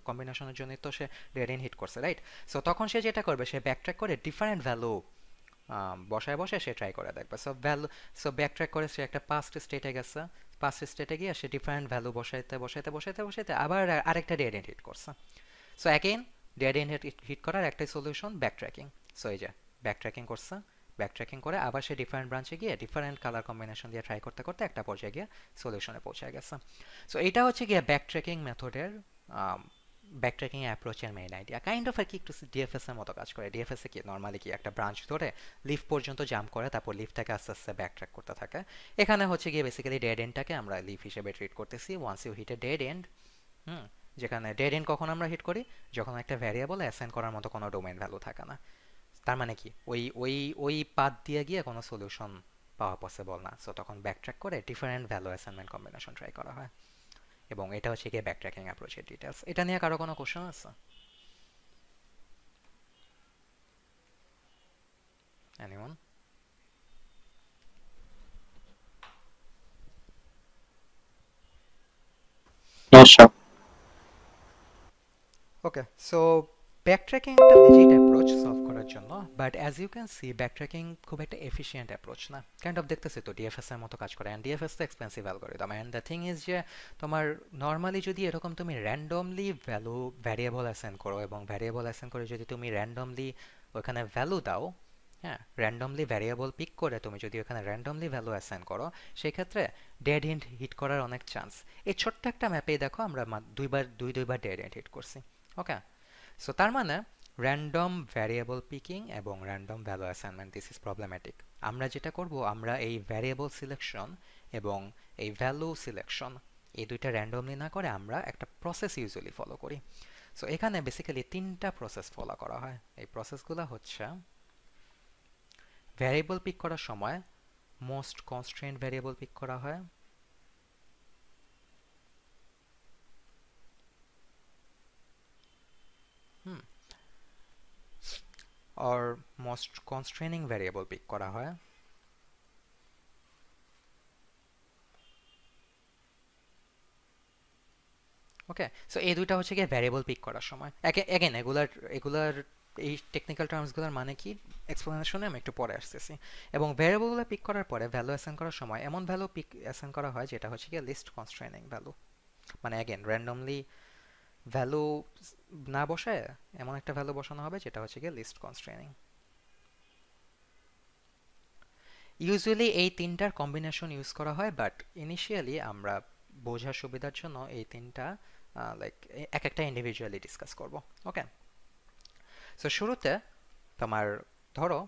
কম্বিনেশনের জন্য তো সে ডেড এন্ড হিট করছে, রাইট? সো তখন সে যেটা করবে, সে ব্যাক ট্র্যাক করে ডিফারেন্ট ভ্যালু বসায় বসায় সে ট্রাই করে দেখবে। সো ব্যাক ট্র্যাক করে সে একটা পাস্ট স্টেটে গেছে, পাস্ট স্টেটে গিয়ে সে ডিফারেন্ট ভ্যালু বসাইতে বসাইতে বসাইতে বসাইতে আবার আরেকটা ডেড এন্ড হিট করছে। So again dead end hit করার একটাই সলিউশন, ব্যাক ট্র্যাকিং। সো এই যে ব্যাক ট্র্যাকিং করছে, ব্যাক ট্র্যাকিং করে আবার সে ডিফারেন্ট ব্রাঞ্চে গিয়ে ডিফারেন্ট কালার কম্বিনেশন দিয়ে ট্রাই করতে করতে একটা পর্যায়ে গিয়ে সলিউশনে পৌঁছে গেছে। সো এটা হচ্ছে গিয়ে ব্যাক ট্র্যাকিং মেথডের, ব্যাকট্র্যাকিং অ্যাপ্রোচের মেইন আইডিয়া। কাইন্ড অফ আর কি একটু ডিএফএস এর মতো কাজ করে। ডিএফএস এ কি নর্মালি কি একটা ব্রাঞ্চ ধরে লিফ পর্যন্ত জাম্প করে, তারপর লিফ থেকে আস্তে আস্তে ব্যাকট্র্যাক করতে থাকে। এখানে হচ্ছে গিয়ে বেসিক্যালি ডেড এন্ডটাকে আমরা লিফ হিসেবে ট্রিট করতেছি। Once you hit a dead end, hmm, যেখানে ডেড এন্ড কখন আমরা হিট করি? যখন একটা ভ্যারিয়েবল অ্যাসাইন করার মতো কোনো ডোমেইন ভ্যালু থাকে না। তার মানে কি ওই ওই ওই পাথ দিয়ে গিয়ে কোনো সলিউশন পাওয়া পসিবল না, সো তখন ব্যাকট্র্যাক করে different value assignment combination try করা হয়। এবং এটা হচ্ছে গিয়ে ব্যাকট্র্যাকিং অ্যাপ্রোচের ডিটেলস। এটা নিয়ে কারো কোনো কোশ্চেন আছে? Anyone? No, sure. Okay, so backtracking একটা লেজিট অ্যাপ্রোচ সলভ করার জন্য, but as you can see backtracking খুব একটা এফিশিয়েন্ট অ্যাপ্রোচ না। কাইন্ড অফ দেখতেছি তো ডিএফএস এর মতো কাজ করে, অ্যান্ড ডিএফএস তো expensive algorithm. And the thing is যে তোমার নর্মালি যদি এরকম তুমি র্যান্ডমলি ভ্যারিয়েবল অ্যাসাইন করো, এবং ভ্যারিয়েবল অ্যাসাইন করে যদি তুমি র্যান্ডমলি ওখানে ভ্যালু দাও, হ্যাঁ, র্যান্ডমলি ভ্যারিয়েবল পিক করে তুমি যদি ওখানে র্যান্ডমলি ভ্যালু অ্যাসাইন করো, সেই ক্ষেত্রে ডেড এন্ড হিট করার অনেক চান্স। এই ছোট্ট একটা ম্যাপেই দেখো আমরা দুইবার ডেড এন্ড হিট করছি। ওকে, সো তার মানে র্যান্ডম ভ্যারিয়েবল পিকিং এবং random value assignment, this is problematic. আমরা যেটা করব, আমরা এই ভ্যারিয়েবল সিলেকশন এবং এই ভ্যালু সিলেকশন, এই দুইটা র্যান্ডমলি না করে আমরা একটা প্রসেস ইউজুয়ালি ফলো করি। সো এখানে বেসিক্যালি তিনটা প্রসেস ফলো করা হয়। এই প্রসেসগুলো হচ্ছে, ভ্যারিয়েবল পিক করার সময় মোস্ট কনস্ট্রেন্ট ভ্যারিয়েবল পিক করা হয়, হুম, or most constraining variable pick করা হয়, ওকে। সো এই দুইটা হচ্ছে গিয়ে ভ্যারিয়েবল পিক করার সময়। এগেন এগুলার এগুলার এই টেকনিক্যাল টার্মসগুলোর মানে কি এক্সপ্লেনেশনে আমি একটু পরে আসতেছি। এবং ভ্যারিয়েবলগুলো পিক করার পরে ভ্যালু অ্যাসাইন করার সময় এমন ভ্যালু পিক অ্যাসাইন করা হয় যেটা হচ্ছে গিয়ে লিস্ট কনস্ট্রেনিং ভ্যালু। মানে এগেন র্যান্ডমলি ভ্যালু না বসায় এমন একটা ভ্যালু বসানো হবে যেটা হচ্ছে গিয়ে লিস্ট কনস্ট্রেনিং। ইউজুয়ালি এই তিনটার কম্বিনেশন ইউজ করা হয়, বাট ইনিশিয়ালি আমরা বোঝার সুবিধার জন্য এই তিনটা লাইক এক একটা ইন্ডিভিজুয়ালি ডিসকাস করব। ওকে, সো শুরুতে তোমার ধরো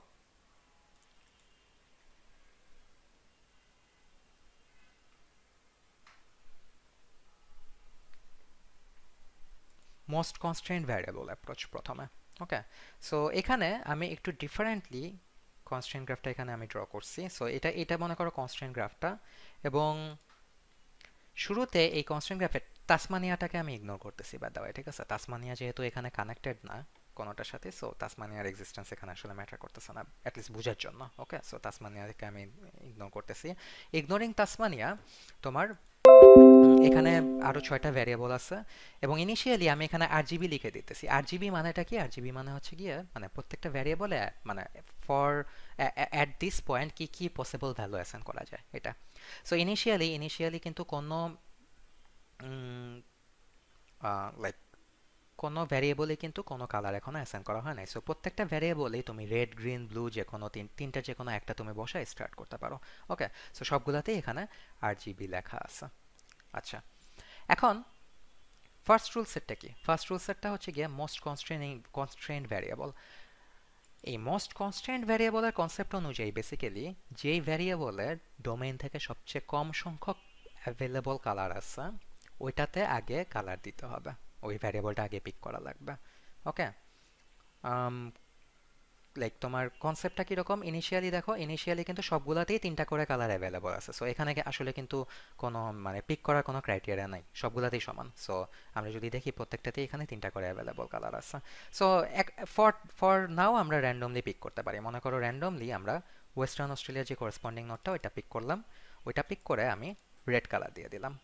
মোস্ট কনস্ট্রেন্ট ভ্যারিয়েবল অ্যাপ্রোচ প্রথমে। ওকে, সো এখানে আমি একটু ডিফারেন্টলি কনস্ট্রেন্ট গ্রাফটা এখানে আমি ড্র করছি। সো এটা মনে করো কনস্ট্রেন্ট গ্রাফটা, এবং শুরুতে এই কনস্ট্রেন্ট গ্রাফের তাসমানিয়াটাকে আমি ইগনোর করতেছি বাদ দেওয়া, ঠিক আছে? তাসমানিয়া যেহেতু এখানে কানেক্টেড না কোনোটার সাথে, সো তাসমানিয়ার এক্সিস্টেন্স এখানে আসলে ম্যাটার করতেছে না, অ্যাটলিস্ট বোঝার জন্য। ওকে, সো তাসমানিয়াকে আমি ইগনোর করতেছি। ইগনোরিং তাসমানিয়া, তোমার এখানে আরো 6টা ভ্যারিয়েবল আছে, এবং ইনিশিয়ালি আমি এখানে আরজিবি লিখে দিতেছি। আরজিবি মানেটা কি? আরজিবি মানে হচ্ছে গিয়ে মানে প্রত্যেকটা ভ্যারিয়েবলে মানে ফর অ্যাট দিস পয়েন্ট কি কি পসিবল ভ্যালু অ্যাসাইন করা যায় এটা। সো ইনিশিয়ালি কিন্তু কোনো লাইক কোনো ভ্যারিয়েবলে কিন্তু কোনো কালার এখনো অ্যাসাইন করা হয় নাই। সো প্রত্যেকটা ভ্যারিয়েবলে তুমি রেড, গ্রিন, ব্লু যে কোনো তিনটা যে কোনো একটা তুমি বসায় স্টার্ট করতে পারো। ওকে, সো সবগুলাতেই এখানে আরজিবি লেখা আছে। আচ্ছা, এখন ফার্স্ট রুল সেটটা কি? ফার্স্ট রুল সেটটা হচ্ছে গিয়ে মোস্ট কনস্ট্রেন্ট ভ্যারিয়েবল। এই মোস্ট কনস্ট্রেন্ট ভ্যারিয়েবলের কনসেপ্ট অনুযায়ী বেসিক্যালি যেই ভ্যারিয়েবলের ডোমেইন থেকে সবচেয়ে কম সংখ্যক অ্যাভেলেবল কালার আছে, ওইটাতে আগে কালার দিতে হবে, ওই ভ্যারিয়েবলটা আগে পিক করা লাগবে। ওকে, লাইক তোমার কনসেপ্টটা কিরকম? ইনিশিয়ালি দেখো, ইনিশিয়ালি কিন্তু সবগুলাতেই তিনটা করে কালার অ্যাভেলেবল আছে। সো এখানে আসলে কিন্তু কোনো মানে পিক করার কোনো ক্রাইটেরিয়া নাই, সবগুলাতেই সমান। সো আমরা যদি দেখি প্রত্যেকটাতেই এখানে তিনটা করে অ্যাভেলেবল কালার আছে। সো ফর ফর নাও আমরা র্যান্ডমলি পিক করতে পারি। মনে করো র্যান্ডমলি আমরা ওয়েস্টার্ন অস্ট্রেলিয়ার যে করেসপন্ডিং নোটটা ওইটা পিক করলাম, ওইটা পিক করে আমি রেড কালার দিয়ে দিলাম।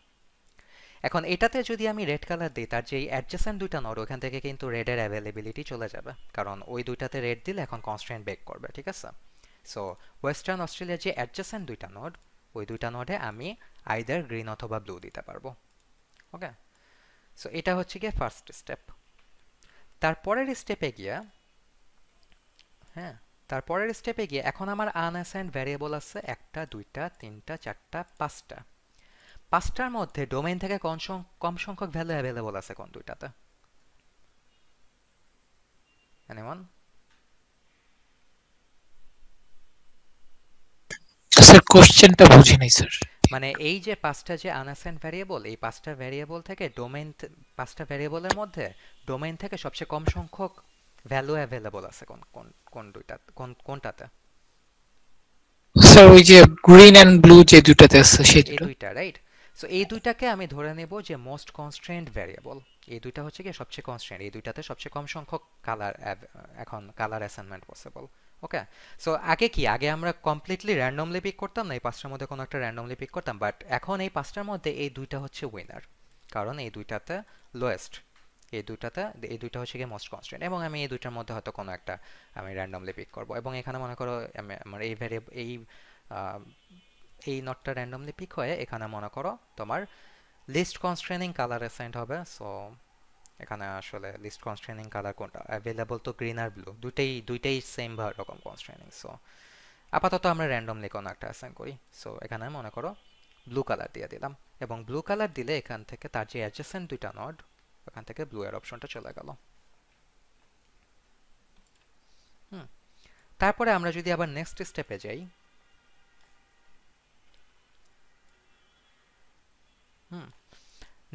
এখন এটাতে যদি আমি রেড কালার দিই, তার যে অ্যাডজেসেন্ট দুইটা নোড ওখান থেকে কিন্তু রেডের অ্যাভেলেবিলিটি চলে যাবে, কারণ ওই দুইটাতে রেড দিলে এখন কনস্ট্রেন্ট ব্রেক করবে, ঠিক আছে? সো ওয়েস্টার্ন অস্ট্রেলিয়ার যে অ্যাডজেসেন্ট দুইটা নোড, ওই দুইটা নোডে আমি আইদার গ্রিন অথবা ব্লু দিতে পারবো। ওকে, সো এটা হচ্ছে গিয়ে ফার্স্ট স্টেপ। তারপরের স্টেপে গিয়ে, হ্যাঁ, তারপরের স্টেপে গিয়ে এখন আমার আনঅ্যাসাইন্ড ভ্যারিয়েবল আছে একটা, দুইটা, তিনটা, চারটা, পাঁচটা। পাঁচটার মধ্যে ডোমেইন থেকে কম সংখ্যক ভ্যালু অ্যাভেলেবল আছে কোন দুইটাতে? এনিওয়ান? স্যার কোশ্চেনটা বুঝি নাই স্যার। মানে এই যে পাঁচটা যে আনঅ্যাসাইন্ড ভ্যারিয়েবল, এই পাঁচটা ভ্যারিয়েবল থেকে পাঁচটা ভ্যারিয়েবলের মধ্যে ডোমেইন থেকে সবচেয়ে কম সংখ্যক ভ্যালু অ্যাভেলেবল আছে কোন কোন কোন দুইটা, কোনটাতে? স্যার ওই যে গ্রিন এন্ড ব্লু যে দুটাতে আছে সেই এই দুটো। দুইটা, রাইট? সো এই দুইটাকে আমি ধরে নেব যে মোস্ট কনস্ট্রেন্ট ভ্যারিয়েবল। এই দুইটা হচ্ছে কি সবচেয়ে কনস্ট্রেন্ট, এই দুইটাতে সবচেয়ে কম সংখ্যক কালার, এখন কালার অ্যাসাইনমেন্ট পসিবল। ওকে, সো আগে আমরা কমপ্লিটলি র্যান্ডমলি পিক করতাম না, এই পাঁচটার মধ্যে কোনো একটা র্যান্ডমলি পিক করতাম, বাট এখন এই পাঁচটার মধ্যে এই দুইটা হচ্ছে উইনার, কারণ এই দুইটাতে লোয়েস্ট, এই দুইটা হচ্ছে গিয়ে মোস্ট কনস্ট্রেন্ট, এবং আমি এই দুইটার মধ্যে হয়তো কোনো একটা আমি র্যান্ডমলি পিক করব। এবং এখানে মনে করো আমার এই ভ্যারিয়েবল এই নটটা র্যান্ডমলি পিক হয়ে এখানে মনে করো তোমার লিস্ট কনস্ট্রেনিং কালার অ্যাসাইন্ড হবে। সো এখানে আসলে লিস্ট কনস্ট্রেনিং কালার কোনটা অ্যাভেলেবল, তো গ্রিন আর ব্লু দুইটাই সেম রকম কনস্ট্রেনিং। সো আপাতত আমরা র্যান্ডমলি কোনো একটা অ্যাসাইন করি। সো এখানে মনে করো ব্লু কালার দিয়ে দিলাম, এবং ব্লু কালার দিলে এখান থেকে তার যে অ্যাডজেসেন্ট দুইটা নোড, ওখান থেকে ব্লু এর অপশনটা চলে গেল। হুম, তারপরে আমরা যদি আবার নেক্সট স্টেপে যাই, হুম,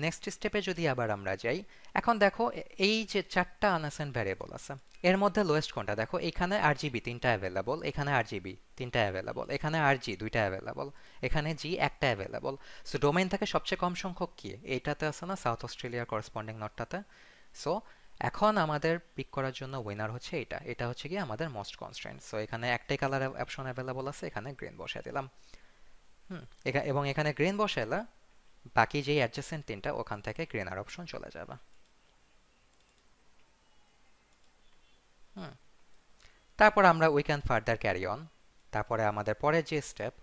নেক্সট স্টেপে যদি আবার আমরা যাই, এখন দেখো এই যে চারটা আনঅ্যাসাইন্ড ভ্যারিয়েবল আছে, এর মধ্যে লোয়েস্ট কোনটা? দেখো এখানে আরজিবি তিনটা অ্যাভেলেবল, এখানে আরজিবি তিনটা অ্যাভেলেবল, এখানে আরজি দুইটা অ্যাভেলেবল, এখানে জি একটা অ্যাভেলেবল। সো ডোমেইন থেকে সবচেয়ে কম সংখ্যক কি এইটাতে আছে না, সাউথ অস্ট্রেলিয়ার করসপন্ডিং নটটাতে। সো এখন আমাদের পিক করার জন্য উইনার হচ্ছে এটা, এটা হচ্ছে কি আমাদের মোস্ট কনস্ট্রেন্ট। সো এখানে একটাই কালার অপশন অ্যাভেলেবল আছে, এখানে গ্রিন বসায় দিলাম। হুম, এবং এখানে গ্রিন বসাইলে বাকি যেই অ্যাডজেসেন্ট তিনটা ওখান থেকে গ্রিন আর অপশন চলে যাবে। হুম, তারপর আমরা we can further carry on. তারপরে আমাদের পরের যে স্টেপ,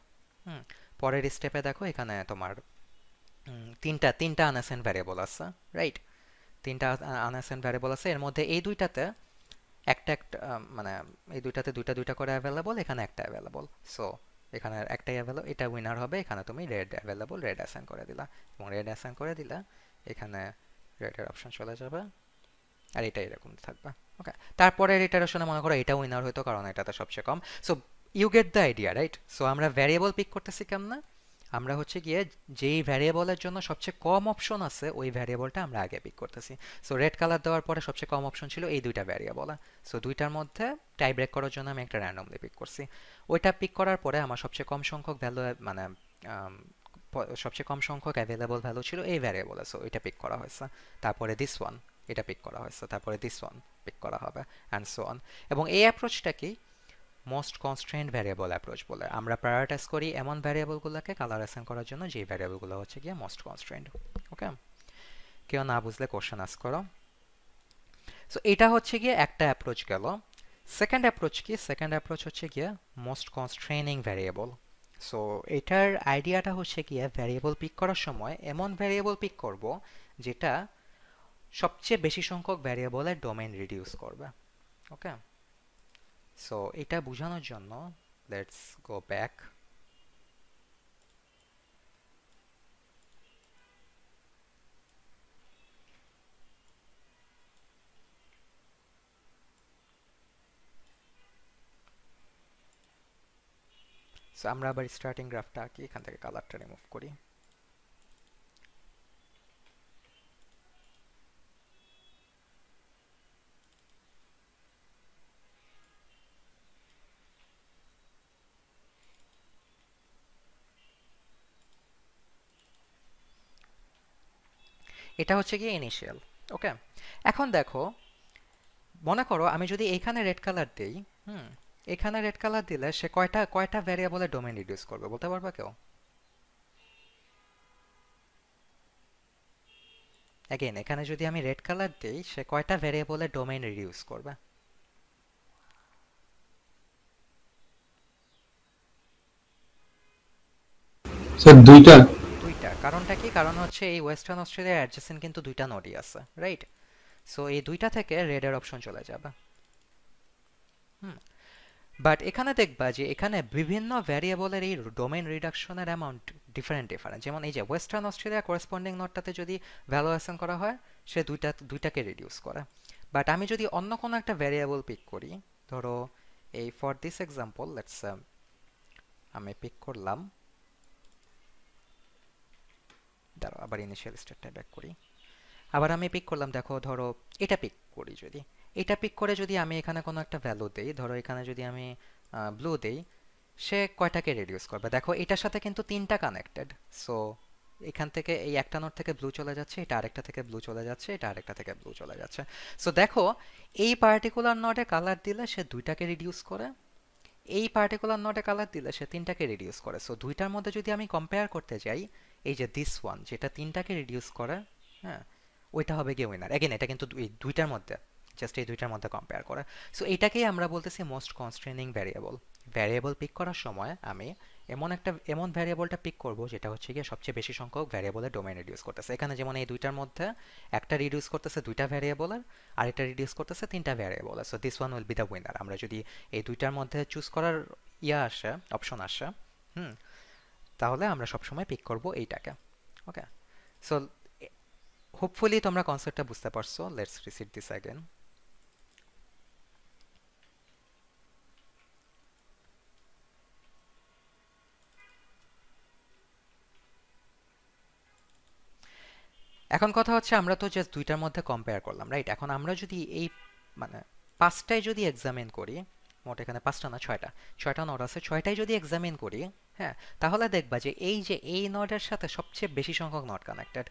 হুম, পরের স্টেপে দেখো এখানে তোমার তিনটা তিনটা আনঅ্যাসাইন্ড ভ্যারিয়েবল আছে, রাইট? তিনটা আনঅ্যাসাইন্ড ভ্যারিয়েবল আছে, এর মধ্যে এই দুইটাতে একটা একটা মানে এই দুইটাতে দুইটা দুইটা করে অ্যাভেলেবল, এখানে একটা অ্যাভেলেবল। সো এখানে একটাই অ্যাভেলেবল, এটা উইনার হবে। এখানে তুমি রেড অ্যাভেলেবল, রেড অ্যাসাইন করে দিলা, এবং রেড অ্যাসাইন করে দিলা, এখানে রেডের অপশন চলে যাবে, আর এটা এরকম থাকবে। ওকে, তারপরের ইটারেশনে মনে করো এটা উইনার হইতো, কারণ এটাতে সবচেয়ে কম। So you get the idea, right? So আমরা ভ্যারিয়েবল পিক করতেছি কেমনে? আমরা হচ্ছে গিয়ে যেই ভ্যারিয়েবলের জন্য সবচেয়ে কম অপশন আছে ওই ভ্যারিয়েবলটা আমরা আগে পিক করতেছি। সো রেড কালার দেওয়ার পরে সবচেয়ে কম অপশন ছিল এই দুইটা ভ্যারিয়েবল। সো দুইটার মধ্যে টাই ব্রেক করার জন্য আমি একটা র্যান্ডমলি পিক করছি। ওইটা পিক করার পরে আমার সবচেয়ে কম সংখ্যক ভ্যালু, মানে সবচেয়ে কম সংখ্যক অ্যাভেলেবল ভ্যালু ছিল এই ভ্যারিয়েবলে। সো এটা পিক করা হয়েছে। তারপরে দিস ওয়ান, এটা পিক করা হয়েছে। তারপরে দিস ওয়ান পিক করা হবে, অ্যান্ড সো অন। এবং এই অ্যাপ্রোচটা কি মোস্ট কনস্ট্রেন্ট ভ্যারিয়েবল অ্যাপ্রোচ বলে। আমরা প্রায়োরিটাইজ করি এমন ভ্যারিয়েবলগুলোকে কালার অ্যাসাইন করার জন্য যে ভ্যারিয়েবলগুলো হচ্ছে গিয়ে মোস্ট কনস্ট্রেন্ট। ওকে, কেউ না বুঝলে কোশ্চেন আস্ক করো। সো এটা হচ্ছে গিয়ে একটা অ্যাপ্রোচ গেল। সেকেন্ড অ্যাপ্রোচ কি? সেকেন্ড অ্যাপ্রোচ হচ্ছে গিয়ে মোস্ট কনস্ট্রেনিং ভ্যারিয়েবল। সো এটার আইডিয়াটা হচ্ছে গিয়ে ভ্যারিয়েবল পিক করার সময় এমন ভ্যারিয়েবল পিক করব যেটা সবচেয়ে বেশি সংখ্যক ভ্যারিয়েবলের ডোমেইন রিডিউস করবে। ওকে, সো এটা বোঝানোর জন্য লেটস গো ব্যাক। সো আমরা আবার স্টার্টিং গ্রাফটা আঁকি, এখান থেকে কালারটা রিমুভ করি। এটা হচ্ছে গিয়ে ইনিশিয়াল। ওকে, এখন দেখো, মনে করো আমি যদি এখানে রেড কালার দেই, হুম, এখানে রেড কালার দিলে সে কয়টা কয়টা ভ্যারিয়েবলের ডোমেইন রিডিউস করবে বলতে পারবা কেউ? অ্যাগেন এখানে যদি আমি রেড কালার দেই, সে কয়টা ভ্যারিয়েবলের ডোমেইন রিডিউস করবে? স্যার দুইটা। দুইটা। কারণটা কি? কারণ হচ্ছে এই ওয়েস্টার্ন অস্ট্রেলিয়ার অ্যাডজেসেন্ট কিন্তু দুইটা নোডই আছে, রাইট? সো এই দুইটা থেকে রেডের অপশন চলে যাবে। হুম, বাট এখানে দেখবা যে এখানে বিভিন্ন ভ্যারিয়েবলের এই ডোমেইন রিডাকশনের অ্যামাউন্ট ডিফারেন্ট ডিফারেন্ট। যেমন এই যে ওয়েস্টার্ন অস্ট্রেলিয়া করেসপন্ডিং নোটটাতে যদি ভ্যালু অ্যাসাইন করা হয়, সে দুইটাকে রিডিউস করে। বাট আমি যদি অন্য কোনো একটা ভ্যারিয়েবল পিক করি, ধরো এই ফর দিস এক্সাম্পল লেটস আমি পিক করলাম, দাঁড়াও আবার ইনিশিয়াল স্টেটটা ব্যাক করি। আবার আমি পিক করলাম, দেখো ধরো এটা পিক করি, যদি এটা পিক করে যদি আমি এখানে কোনো একটা ভ্যালু দেই, ধরো এখানে যদি আমি ব্লু দেই, সে কয়টাকে রিডিউস করবে? দেখো এটার সাথে কিন্তু তিনটা কানেক্টেড। সো এখান থেকে এই একটা নোট থেকে ব্লু চলে যাচ্ছে, এটা আরেকটা থেকে ব্লু চলে যাচ্ছে, এটা আরেকটা থেকে ব্লু চলে যাচ্ছে। সো দেখো এই পার্টিকুলার নোটে কালার দিলে সে দুইটাকে রিডিউস করে, এই পার্টিকুলার নোটে কালার দিলে সে তিনটাকে রিডিউস করে। সো দুইটার মধ্যে যদি আমি কম্পেয়ার করতে যাই, এই যে দিস ওয়ান যেটা তিনটাকে রিডিউস করে, হ্যাঁ, ওইটা হবে গিয়ে উইনার। এগেন এটা কিন্তু এই দুইটার মধ্যে, জাস্ট এই দুইটার মধ্যে কম্পেয়ার করে। সো এটাকেই আমরা বলতেছি most constraining variable. Variable pick করার সময় আমি এমন ভ্যারিয়েবলটা পিক করব যেটা হচ্ছে গিয়ে সবচেয়ে বেশি সংখ্যক ভ্যারিয়েবলের ডোমেইন রিডিউস করতেছে। এখানে যেমন এই দুইটার মধ্যে একটা রিডিউস করতেছে দুইটা ভ্যারিয়েবলের, আর এটা রিডিউস করতেছে তিনটা ভ্যারিয়েবলের। So this one will be the winner. আমরা যদি এই দুইটার মধ্যে চুজ করার আসে, অপশন আসে, হুম, তাহলে আমরা সবসময় পিক করব এইটাকে। ওকে, সো হোপফুলি তোমরা কনসেপ্টটা বুঝতে পারছো। Let's receipt this again. এখন কথা হচ্ছে আমরা তো জাস্ট দুইটার মধ্যে কম্পেয়ার করলাম, রাইট? এখন আমরা যদি এই মানে পাঁচটায় যদি এক্সামিন করি, মোট এখানে পাঁচটা না ছয়টা নড আছে, ছয়টায় যদি এক্সামিন করি, হ্যাঁ, তাহলে দেখবা যে এই নডের সাথে সবচেয়ে বেশি সংখ্যক নড কানেক্টেড।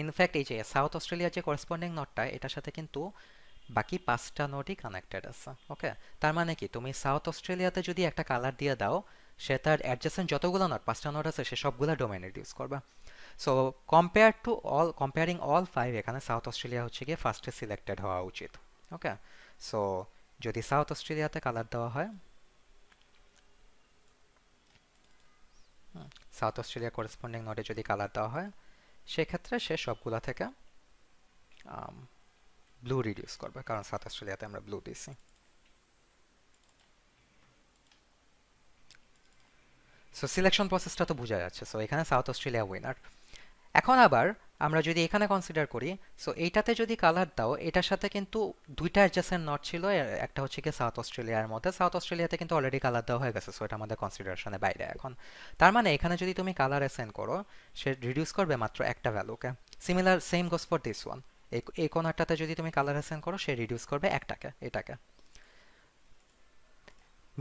ইনফ্যাক্ট এই যে সাউথ অস্ট্রেলিয়ার যে করেসপন্ডিং নডটা, এটার সাথে কিন্তু বাকি পাঁচটা নোটই কানেক্টেড আছে। ওকে, তার মানে কি তুমি সাউথ অস্ট্রেলিয়াতে যদি একটা কালার দিয়ে দাও, সে তার অ্যাডজেসেন্ট যতগুলো নোট, পাঁচটা নোট আছে, সে সবগুলো ডোমেইন রিডিউস করবে। সো কম্পেয়ারিং অল ফাইভ, এখানে সাউথ অস্ট্রেলিয়া হচ্ছে গিয়ে ফার্স্টে সিলেক্টেড হওয়া উচিত। ওকে, সো যদি সাউথ অস্ট্রেলিয়াতে কালার দেওয়া হয়, সাউথ অস্ট্রেলিয়া করেসপন্ডিং নোটে যদি কালার দেওয়া হয়, সেক্ষেত্রে সে সবগুলা থেকে ব্লু রিডিউস করবে, কারণ সাউথ অস্ট্রেলিয়াতে আমরা ব্লু দিছি। সো সিলেকশন প্রসেসটা তো বোঝা যাচ্ছে। সো এখানে সাউথ অস্ট্রেলিয়া উইনার। এখন আবার আমরা যদি এখানে কনসিডার করি, সো এইটাতে যদি কালার দাও, এটার সাথে কিন্তু দুইটা অ্যাডজেসেন্ট নট ছিল, একটা হচ্ছে কি সাউথ অস্ট্রেলিয়ার মধ্যে, সাউথ অস্ট্রেলিয়াতে কিন্তু অলরেডি কালার দেওয়া হয়ে গেছে, সো এটা আমাদের কনসিডারেশনে বাইরে এখন। তার মানে এখানে যদি তুমি কালার অ্যাসাইন করো, সে রিডিউস করবে মাত্র একটা ভ্যালুকে। Similar same goes for this one. এই কোনারটাতে যদি তুমি কালার অ্যাসাইন করো, সে রিডিউস করবে একটাকে, এটাকে।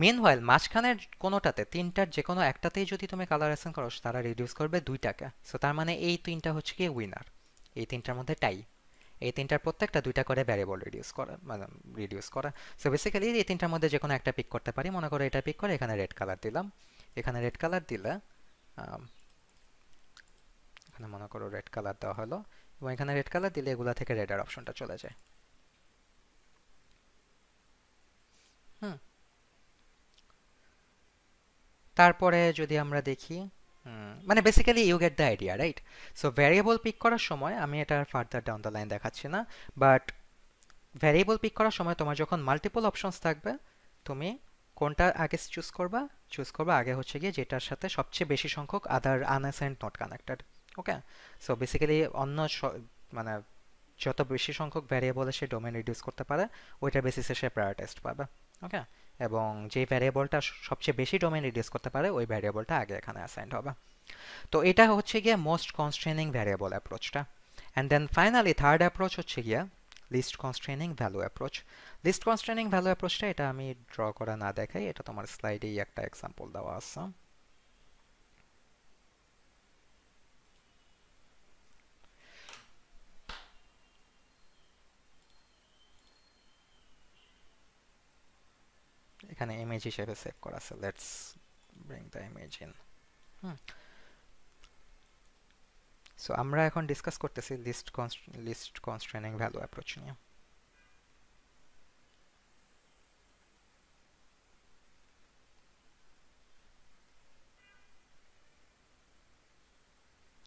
মিনওয়াইল মাঝখানের কোনোটাতে, তিনটার যে কোনো একটাতেই যদি তুমি কালার অ্যাসাইন করো, তারা রিডিউস করবে দুইটাকে। সো তার মানে এই তিনটা হচ্ছে কি উইনার, এই তিনটার মধ্যে টাই। এই তিনটার প্রত্যেকটা দুইটা করে ভ্যারিয়েবল রিডিউস করে। সো বেসিক্যালি এই তিনটার মধ্যে যে কোনো একটা পিক করতে পারি। মনে করো এটা পিক করে এখানে রেড কালার দিলাম, এখানে রেড কালার দিলে এখানে মনে করো রেড কালার দেওয়া হলো, এবং এখানে রেড কালার দিলে এগুলা থেকে রেডের অপশনটা চলে যায়। হুম, তারপরে যদি আমরা দেখি, মানে basically you get the idea, right? So variable pick করার সময়, আমি এটা ফার্দার ডাউন দ্য লাইন দেখাচ্ছি না, বাট ভ্যারিয়েবল পিক করার সময় তোমার যখন মাল্টিপল অপশনস থাকবে, তুমি কোনটা আগে চুজ করবা আগে হচ্ছে গিয়ে যেটার সাথে সবচেয়ে বেশি সংখ্যক other unassigned not connected. Okay, so basically মানে যত বেশি সংখ্যক ভ্যারিয়েবলে সে ডোমেইন রিডিউস করতে পারে, ওইটার বেসিসে সে প্রায়োরিটাইজড পাবে। ওকে, এবং যে ভ্যারিয়েবলটা সবচেয়ে বেশি ডোমেইন রিডিউস করতে পারে, ওই ভ্যারিয়েবলটা আগে এখানে অ্যাসাইন্ড হবে। তো এটা হচ্ছে গিয়ে মোস্ট কনস্ট্রেনিং ভ্যারিয়েবল অ্যাপ্রোচটা। And then finally third approach হচ্ছে গিয়ে least constraining value approach. Least constraining value অ্যাপ্রোচটা, এটা আমি ড্র করে না দেখাই, এটা তোমার স্লাইডেই একটা এক্সাম্পল দেওয়া আছে। এখানে ইমেজ হিসেবে সেভ করা আছে। Let's bring the image in. So আমরা এখন ডিসকাস করতেছি লিস্ট কনস্ট্রেনিং ভ্যালু অ্যাপ্রোচ নিয়ে।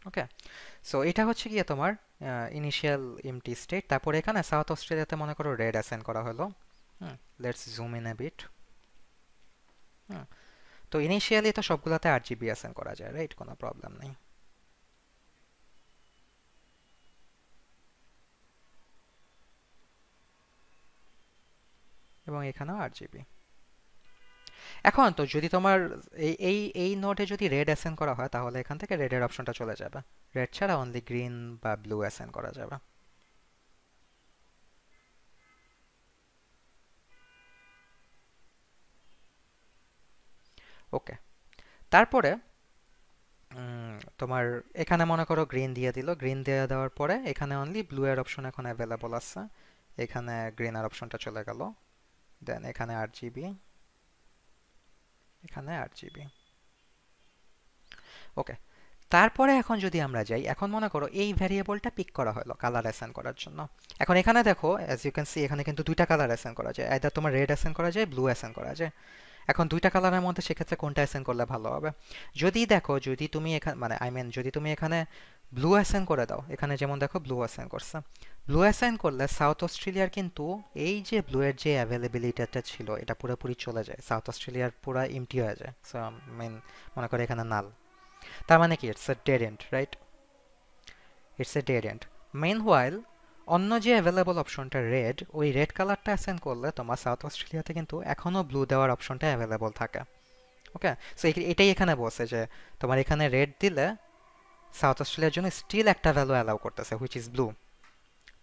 ওকে, সো এটা হচ্ছে গিয়ে তোমার ইনিশিয়াল এমটি স্টেট। তারপরে এখানে সাউথ অস্ট্রেলিয়াতে মনে করো রেড অ্যাসাইন করা হলো। Let's zoom in a bit. তো ইনিশিয়ালি তো সবগুলোতে আরজিবি অ্যাসাইন করা যায়, রাইট? কোনো প্রবলেম নেই। এবং এখানেও আরজিবি। এখন তো যদি তোমার এই এই এই নোটে যদি রেড অ্যাসাইন করা হয়, তাহলে এখান থেকে রেডের অপশনটা চলে যাবে। রেড ছাড়া অনলি গ্রিন বা ব্লু অ্যাসাইন করা যাবে। ওকে, তারপরে তোমার এখানে মনে করো গ্রিন দিয়ে দিল। গ্রিন দিয়ে দেওয়ার পরে এখানে অনলি ব্লু এর অপশন এখন অ্যাভেলেবল আছে, এখানে গ্রিন এর অপশনটা চলে গেল। দেন এখানে আরজিবি, এখানে আরজিবি। ওকে, তারপরে এখন যদি আমরা যাই, এখন মনে করো এই ভ্যারিয়েবলটা পিক করা হলো কালার অ্যাসাইন করার জন্য। এখন এখানে দেখো, অ্যাজ ইউ ক্যান সি, এখানে কিন্তু দুইটা কালার অ্যাসাইন করা যায়। আইদার তোমার রেড অ্যাসাইন করা যায়, ব্লু অ্যাসাইন করা যায়। এখন দুইটা কালারের মধ্যে সেক্ষেত্রে কোনটা অ্যাসাইন করলে ভালো হবে? যদি দেখো, যদি তুমি এখানে মানে আই মিন যদি তুমি এখানে ব্লু অ্যাসাইন করে দাও, এখানে যেমন দেখো ব্লু অ্যাসাইন করছে, ব্লু অ্যাসাইন করলে সাউথ অস্ট্রেলিয়ার কিন্তু এই যে ব্লু এর যে অ্যাভেলেবিলিটিটা ছিল এটা পুরোপুরি চলে যায়, সাউথ অস্ট্রেলিয়ার পুরো এমটি হয়ে যায়। সো মিন মনে করো এখানে নাল, তার মানে কি it's a dead end, right? It's a dead end. Meanwhile অন্য যে অ্যাভেলেবল অপশনটা রেড, ওই রেড কালারটা অ্যাসাইন করলে তোমার সাউথ অস্ট্রেলিয়াতে কিন্তু এখনও ব্লু দেওয়ার অপশনটা অ্যাভেলেবল থাকে। ওকে, সো এটাই এখানে বলছে যে তোমার এখানে রেড দিলে সাউথ অস্ট্রেলিয়ার জন্য স্টিল একটা ভ্যালু অ্যালাউ করতেছে, which is blue.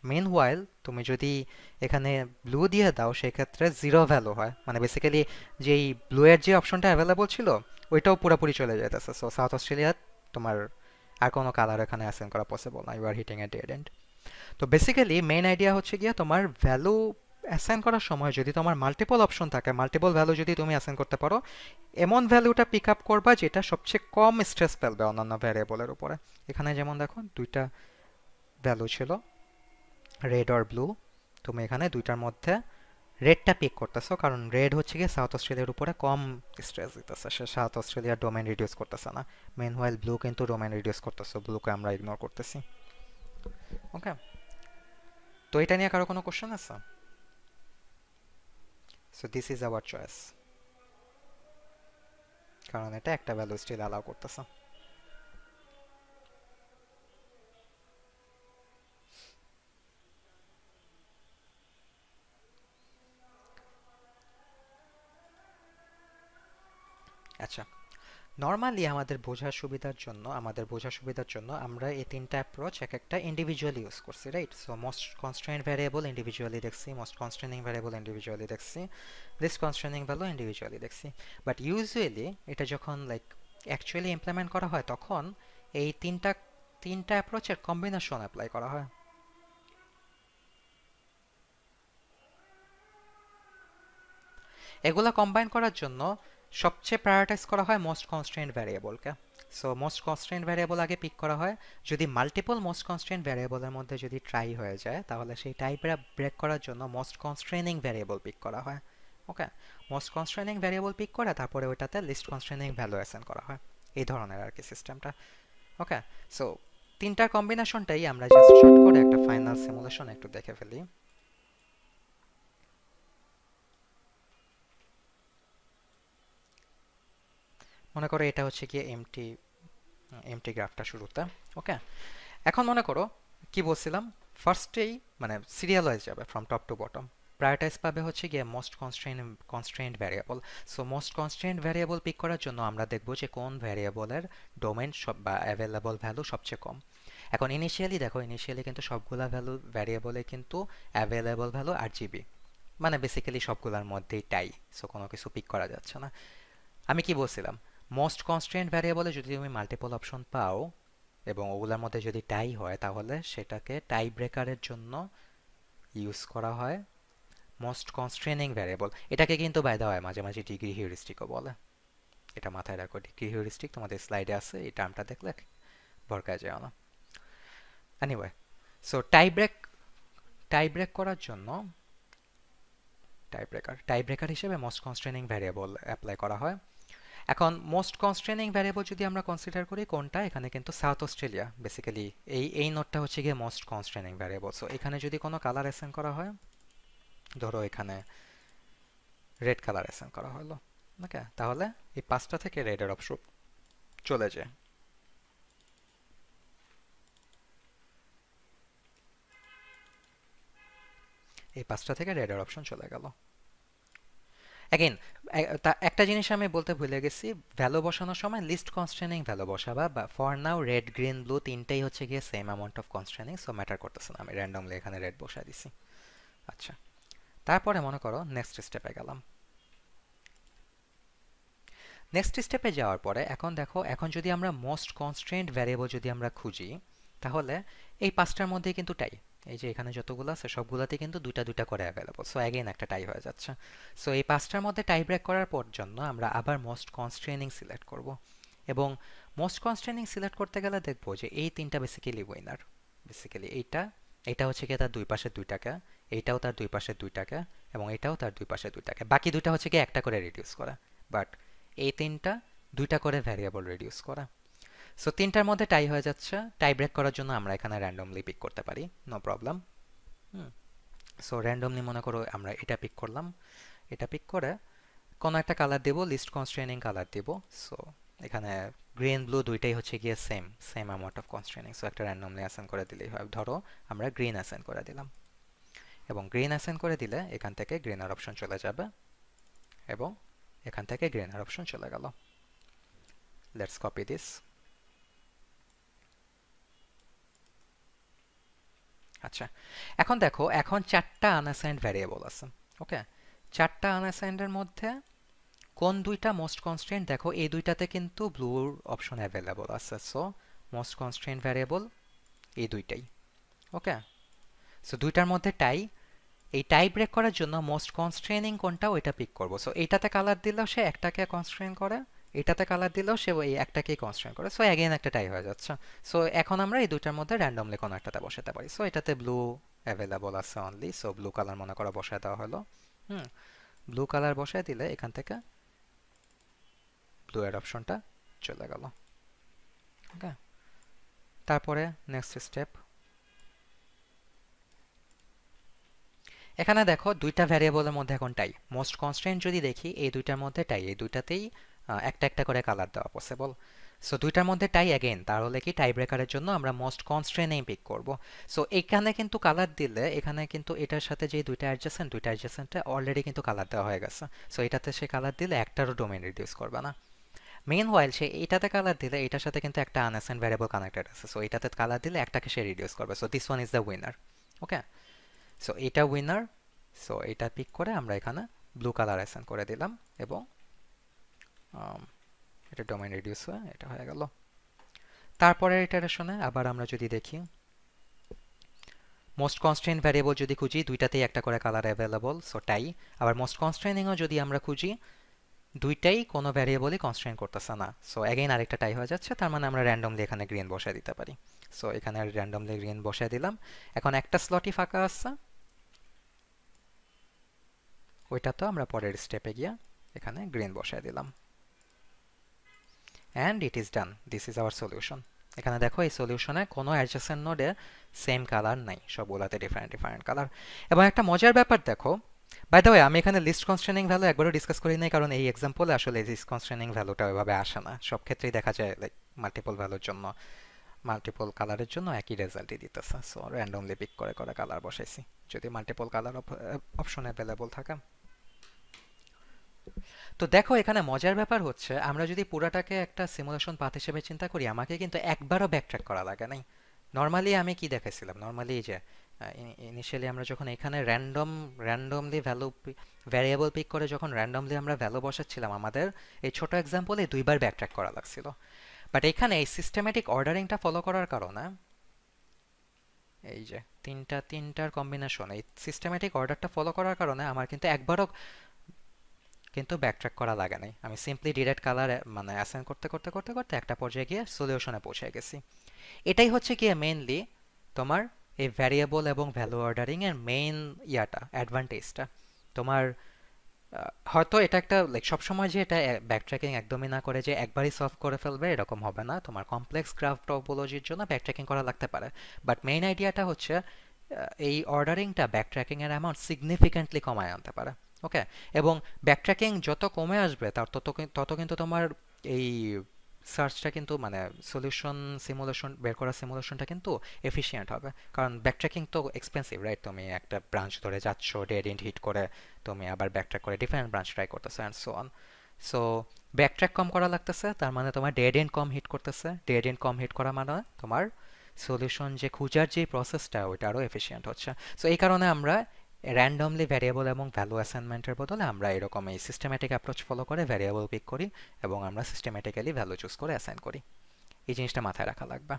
Meanwhile তুমি যদি এখানে ব্লু দিয়ে দাও সেক্ষেত্রে জিরো ভ্যালু হয়, মানে বেসিক্যালি যেই ব্লু এর যে অপশনটা অ্যাভেলেবল ছিল ওইটাও পুরোপুরি চলে যেতেছে। সো সাউথ অস্ট্রেলিয়া তোমার আর কোনো কালার এখানে অ্যাসাইন করা পসিবল না, you are hitting a dead end. তো বেসিক্যালি মেইন আইডিয়া হচ্ছে গিয়ে তোমার ভ্যালু অ্যাসাইন করার সময় যদি তোমার মাল্টিপল অপশন থাকে, মাল্টিপল ভ্যালু যদি তুমি অ্যাসাইন করতে পারো, এমন ভ্যালুটা পিক আপ করবা যেটা সবচেয়ে কম স্ট্রেস ফেলবে অন্যান্য ভ্যারিয়েবলের উপরে। এখানে যেমন দেখো দুইটা ভ্যালু ছিল, রেড আর ব্লু, তুমি এখানে দুইটার মধ্যে রেডটা পিক করতেছো কারণ রেড হচ্ছে গিয়ে সাউথ অস্ট্রেলিয়ার উপরে কম স্ট্রেস দিতেছে, সে সাউথ অস্ট্রেলিয়ার ডোমেন রিডিউস করতেছে না। মেন হোয়াইল ব্লু কিন্তু ডোমেন রিডিউস করতেছে, ব্লুকে আমরা ইগনোর করতেছি। ওকে, তো এটা নিয়ে কারো কোনো কোশ্চেন আছে? So this is our choice, কারণ এটা একটা ভ্যালু স্টিল অ্যালাউ করতেছে। আচ্ছা, নর্মালি আমাদের বোঝার সুবিধার জন্য আমরা এই তিনটা অ্যাপ্রোচ এক একটা ইন্ডিভিজুয়ালি ইউজ করছি, right? So most constraint variable individually দেখছি, মোস্ট কনস্ট্রেনিং ভ্যারিয়েবল ইন্ডিভিজুয়ালি দেখছি, লিস্ট কনস্ট্রেনিং ভ্যালু ইন্ডিভিজুয়ালি দেখছি। বাট ইউজুয়ালি এটা যখন লাইক অ্যাকচুয়ালি ইমপ্লিমেন্ট করা হয় তখন এই তিনটা তিনটা অ্যাপ্রোচের কম্বিনেশন অ্যাপ্লাই করা হয়। এগুলা কম্বাইন করার জন্য সবচেয়ে প্রায়োরিটাইজ করা হয় মোস্ট কনস্ট্রেন্ট ভ্যারিয়েবলকে। সো মোস্ট কনস্ট্রেন্ট ভ্যারিয়েবল আগে পিক করা হয়, যদি মাল্টিপল মোস্ট কনস্ট্রেন্ট ভ্যারিয়েবলের মধ্যে যদি ট্রাই হয়ে যায় তাহলে সেই টাইপটা ব্রেক করার জন্য মোস্ট কনস্ট্রেনিং ভ্যারিয়েবল পিক করা হয়। ওকে, মোস্ট কনস্ট্রেনিং ভ্যারিয়েবল পিক করে তারপরে ওইটাতে লিস্ট কনস্ট্রেনিং ভ্যালু অ্যাসাইন করা হয়, এই ধরনের আর কি সিস্টেমটা। ওকে, সো তিনটার কম্বিনেশনটাই আমরা জাস্ট শর্ট করে একটা ফাইনাল সিমুলেশন একটু দেখে ফেলি। মনে করো এটা হচ্ছে গিয়ে এমটি এমটি গ্রাফটা শুরুতে। ওকে, এখন মনে করো কি বলছিলাম, ফার্স্টেই মানে সিরিয়াল ওয়াইজ যাবে from top to bottom, prioritise পাবে হচ্ছে গিয়ে most constraint variable. So most constraint variable pick করার জন্য আমরা দেখবো যে কোন ভ্যারিয়েবলের ডোমেন সব বা অ্যাভেলেবল ভ্যালু সবচেয়ে কম। এখন ইনিশিয়ালি দেখো, ইনিশিয়ালি কিন্তু সবগুলা ভ্যারিয়েবলে কিন্তু অ্যাভেলেবল ভ্যালু RGB, মানে বেসিক্যালি সবগুলোর মধ্যেই টাই, সো কোনো কিছু পিক করা যাচ্ছে না। আমি কি বলছিলাম, মোস্ট কনস্ট্রেন্ট ভ্যারিয়েবলে যদি তুমি মাল্টিপল অপশন পাও এবং ওগুলোর মধ্যে যদি টাই হয় তাহলে সেটাকে টাই ব্রেকারের জন্য ইউজ করা হয় মোস্ট কনস্ট্রেনিং ভ্যারিয়েবল। এটাকে কিন্তু বাই দেওয়া হয় মাঝে মাঝে ডিগ্রি হিউরিস্টিকও বলে, এটা মাথায় রাখো। ডিগ্রি হিউরিস্টিক তোমাদের স্লাইডে আছে, এই টার্মটা দেখলে ভরকায় যায় না। এনিওয়ে, সো টাই ব্রেক করার জন্য টাই ব্রেকার হিসেবে মোস্ট কনস্ট্রেনিং ভ্যারিয়েবল অ্যাপ্লাই করা হয়। এখন মোস্ট কনস্ট্রেনিং ভ্যারিয়েবল যদি আমরা কনসিডার করি কোনটা, এখানে কিন্তু সাউথ অস্ট্রেলিয়া বেসিক্যালি এই নোটটা হচ্ছে গিয়ে মোস্ট কনস্ট্রেনিং ভ্যারিয়েবল। সো এখানে যদি কোনো কালার অ্যাসাইন করা হয়, ধরো এখানে রেড কালার অ্যাসাইন করা হলো, ওকে, তাহলে এই পাঁচটা থেকে রেডের অপশন চলে যায়। এই পাঁচটা থেকে রেডের অপশন চলে গেল। অ্যাগেন একটা জিনিস আমি বলতে ভুলে গেছি, ভ্যালু বসানোর সময় লিস্ট কনস্ট্রেনিং ভ্যালু বসাবা, বা for now red green blue তিনটেই হচ্ছে গিয়ে same amount of constraining, so matter করতেছে না, আমি র্যান্ডমলি এখানে রেড বসাই দিছি। আচ্ছা, তারপরে মনে করো নেক্সট স্টেপে গেলাম। নেক্সট স্টেপে যাওয়ার পরে এখন দেখো, এখন যদি আমরা মোস্ট কনস্ট্রেন্ট ভ্যারিয়েবল যদি আমরা খুঁজি তাহলে এই পাঁচটার মধ্যেই কিন্তু টাই, এই যে এখানে যতগুলো আছে সবগুলোতে কিন্তু দুইটা দুইটা করে অ্যাভেলেবল, সো অ্যাগেন একটা টাই হয়ে যাচ্ছে। সো এই পাঁচটার মধ্যে টাই ব্রেক করার পর জন্য আমরা আবার মোস্ট কনস্ট্রেনিং সিলেক্ট করব, এবং মোস্ট কনস্ট্রেনিং সিলেক্ট করতে গেলে দেখবো যে এই তিনটা বেসিক্যালি উইনার। বেসিক্যালি এটা হচ্ছে কি তার দুই পাশে দুই টাকা, এইটাও তার দুই পাশে দুইটাকে, এবং এটাও তার দুই পাশে দুইটাকে। বাকি দুইটা হচ্ছে কি একটা করে রিডিউস করা, বাট এই তিনটা দুইটা করে ভ্যারিয়েবল রিডিউস করা। সো তিনটার মধ্যে টাই হয়ে যাচ্ছে। টাই ব্রেক করার জন্য আমরা এখানে র্যান্ডমলি পিক করতে পারি, নো প্রবলেম। সো র্যান্ডমলি মনে করো আমরা এটা পিক করলাম, এটা পিক করে কোনো একটা কালার দেব, লিস্ট কনস্ট্রেনিং কালার দেব। সো এখানে গ্রিন ব্লু দুইটাই হচ্ছে গিয়ে same same amount of constraining. So একটা র্যান্ডমলি অ্যাসাইন করে দিলেই হয়। ধরো আমরা গ্রিন অ্যাসাইন করে দিলাম, এবং গ্রিন অ্যাসাইন করে দিলে এখান থেকে গ্রিনার অপশন চলে যাবে, এবং এখান থেকে গ্রিনার অপশন চলে গেল। Let's copy this. আচ্ছা, এখন দেখো, এখন চারটা আনঅ্যাসাইন্ড ভ্যারিয়েবল আছে। ওকে, চারটা আনঅ্যাসাইন্ডের মধ্যে কোন দুইটা মোস্ট কনস্ট্রেন্ট? দেখো এই দুইটাতে কিন্তু ব্লুর অপশন অ্যাভেলেবল আছে। সো মোস্ট কনস্ট্রেন্ট ভ্যারিয়েবল এই দুইটাই। ওকে, সো দুইটার মধ্যে টাই। এই টাই ব্রেক করার জন্য মোস্ট কনস্ট্রেনিং কোনটা ওইটা পিক করবো। সো এইটাতে কালার দিলেও সে একটাকে কনস্ট্রেন করে, এটাতে কালার দিলেও সে ওই একটাকেই কনস্ট্রেন করে। সো অ্যাগেন একটা টাই হয়ে যাচ্ছে। সো এখন আমরা এই দুইটার মধ্যে র্যান্ডমলি কোনো একটাতে বসাতে পারি। সো এটাতে ব্লু অ্যাভেলেবল আছে অনলি। সো ব্লু কালার মনে করা বসায় দেওয়া হলো। ব্লু কালার বসায় দিলে এখান থেকে ব্লু এর অপশনটা চলে গেল। ওকে, তারপরে নেক্সট স্টেপ, এখানে দেখো দুইটা ভ্যারিয়েবলের মধ্যে এখন টাই। মোস্ট কনস্ট্রেন্ট যদি দেখি এই দুইটার মধ্যে টাই, এই দুইটাতেই একটা একটা করে কালার দেওয়া পসিবল। সো দুইটার মধ্যে টাই অ্যাগেন, তাহলে কি টাই ব্রেকারের জন্য আমরা মোস্ট কনস্ট্রেন্টেই পিক করব। সো এখানে কিন্তু কালার দিলে এখানে কিন্তু এটার সাথে যে দুইটা অ্যাডজেসেন্টে অলরেডি কিন্তু কালার দেওয়া হয়ে গেছে। সো এটাতে সে কালার দিলে একটারও ডোমেইন রিডিউস করবে না। মেইন হোয়াইল সে এটাতে কালার দিলে এটার সাথে কিন্তু একটা আনঅ্যাসাইন্ড ভ্যারিয়েবল কানেক্টেড আছে। সো এটাতে কালার দিলে একটাকে সে রিডিউস করবে। So this one is the winner. Okay, so এটা উইনার। সো এটা পিক করে আমরা এখানে ব্লু কালার অ্যাসাইন করে দিলাম, এবং এটা ডোমেইন রিডিউস হয়ে এটা হয়ে গেল। তারপরের ইটারেশনে আবার আমরা যদি দেখি, মোস্ট কনস্ট্রেন্ট ভ্যারিয়েবল যদি খুঁজি দুইটাতেই একটা করে কালার অ্যাভেলেবল। সো টাই। আবার মোস্ট কনস্ট্রেনিংও যদি আমরা খুঁজি দুইটাই কোনো ভ্যারিয়েবলই কনস্ট্রেন্ট করতেছে না। সো অ্যাগেইন আরেকটা টাই হয়ে যাচ্ছে। তার মানে আমরা র্যান্ডমলি এখানে গ্রিন বসায় দিতে পারি। সো এখানে র্যান্ডমলি গ্রিন বসায় দিলাম। এখন একটা স্লটই ফাঁকা আছে, ওইটা তো আমরা পরের স্টেপে গিয়ে এখানে গ্রিন বসায় দিলাম, and it is done. This is our solution. এখানে দেখো এই সলিউশনে কোনো অ্যাডজেসেন্ট নোডে সেম কালার নাই, সবগুলাতে ডিফারেন্ট ডিফারেন্ট কালার। এবং একটা মজার ব্যাপার দেখো, বাই দ্য ওয়ে আমি এখানে লিস্ট কনস্ট্রেনিং ভ্যালু একবারও ডিসকাস করি নাই, কারণ এই এক্সাম্পলে আসলে লিস্ট কনস্ট্রেনিং ভ্যালুটা ওইভাবে আসে না। সব ক্ষেত্রেই দেখা যায় লাইক মাল্টিপল ভ্যালুর জন্য, মাল্টিপল কালারের জন্য একই রেজাল্টই দিতেছে। সো র্যান্ডমলি পিক করে করে কালার বসাইছি, যদি মাল্টিপল কালার অপশন অ্যাভেলেবল থাকে। তো দেখো এখানে মজার ব্যাপার হচ্ছে, আমরা যদি পুরাটাকে একটা সিমুলেশন পাথ হিসেবে চিন্তা করি, আমাকে কিন্তু একবারও ব্যাকট্র্যাক করা লাগে নাই। নর্মালি আমি কি দেখেছিলাম, নর্মালি যে ইনিশিয়ালি আমরা যখন এখানে র্যান্ডমলি ভ্যারিয়েবল পিক করে যখন র্যান্ডমলি আমরা ভ্যালু বসাচ্ছিলাম, আমাদের এই ছোট এক্সাম্পলে দুইবার ব্যাকট্র্যাক করা লাগছিল। বাট এখানে এই সিস্টেমেটিক অর্ডারিংটা ফলো করার কারণে, এই যে তিনটার কম্বিনেশন, এই সিস্টেমেটিক অর্ডারটা ফলো করার কারণে আমার কিন্তু একবারও কিন্তু ব্যাকট্র্যাক করা লাগে নাই। আমি সিম্পলি ডিরেক্ট কালার মানে অ্যাসাইন করতে করতে করতে করতে একটা পর্যায়ে গিয়ে সলিউশনে পৌঁছে গেছি। এটাই হচ্ছে গিয়ে মেইনলি তোমার এই ভ্যারিয়েবল এবং ভ্যালু অর্ডারিং এর মেইন অ্যাডভান্টেজটা। তোমার হয়তো এটা একটা লাইক সবসময় যে এটা ব্যাকট্র্যাকিং একদমই না করে যে একবারই সলভ করে ফেলবে এরকম হবে না। তোমার কমপ্লেক্স গ্রাফ টপোলজির জন্য ব্যাকট্র্যাকিং করা লাগতে পারে, বাট মেইন আইডিয়াটা হচ্ছে এই অর্ডারিংটা ব্যাকট্র্যাকিং এর অ্যামাউন্ট সিগনিফিক্যান্টলি কমায় আনতে পারে। ওকে, এবং ব্যাকট্র্যাকিং যত কমে আসবে তার তত কিন্তু তোমার এই সার্চটা কিন্তু মানে সিমুলেশন বের করা সিমুলেশনটা কিন্তু এফিশিয়েন্ট হবে। কারণ ব্যাকট্র্যাকিং তো এক্সপেন্সিভ, রাইট? তুমি একটা ব্রাঞ্চ ধরে যাচ্ছ, ডেড এন্ড হিট করে তুমি আবার ব্যাকট্র্যাক করে ডিফারেন্ট ব্রাঞ্চ ট্রাই করতেছো and so on. So backtrack কম করা লাগতেছে, তার মানে তোমার ডেড এন্ড কম হিট করতেছে। ডেড এন্ড কম হিট করা মানে তোমার সলিউশন যে খুঁজার যে প্রসেসটা ওইটা আরও এফিশিয়েন্ট হচ্ছে। সো এই কারণে আমরা র্যান্ডমলি ভ্যারিয়েবল এবং ভ্যালু অ্যাসাইনমেন্টের বদলে আমরা এরকম এই সিস্টেম্যাটিক অ্যাপ্রোচ ফলো করে ভ্যারিয়েবল পিক করি এবং আমরা সিস্টেম্যাটিক্যালি ভ্যালু চুজ করে অ্যাসাইন করি। এই জিনিসটা মাথায় রাখা লাগবে।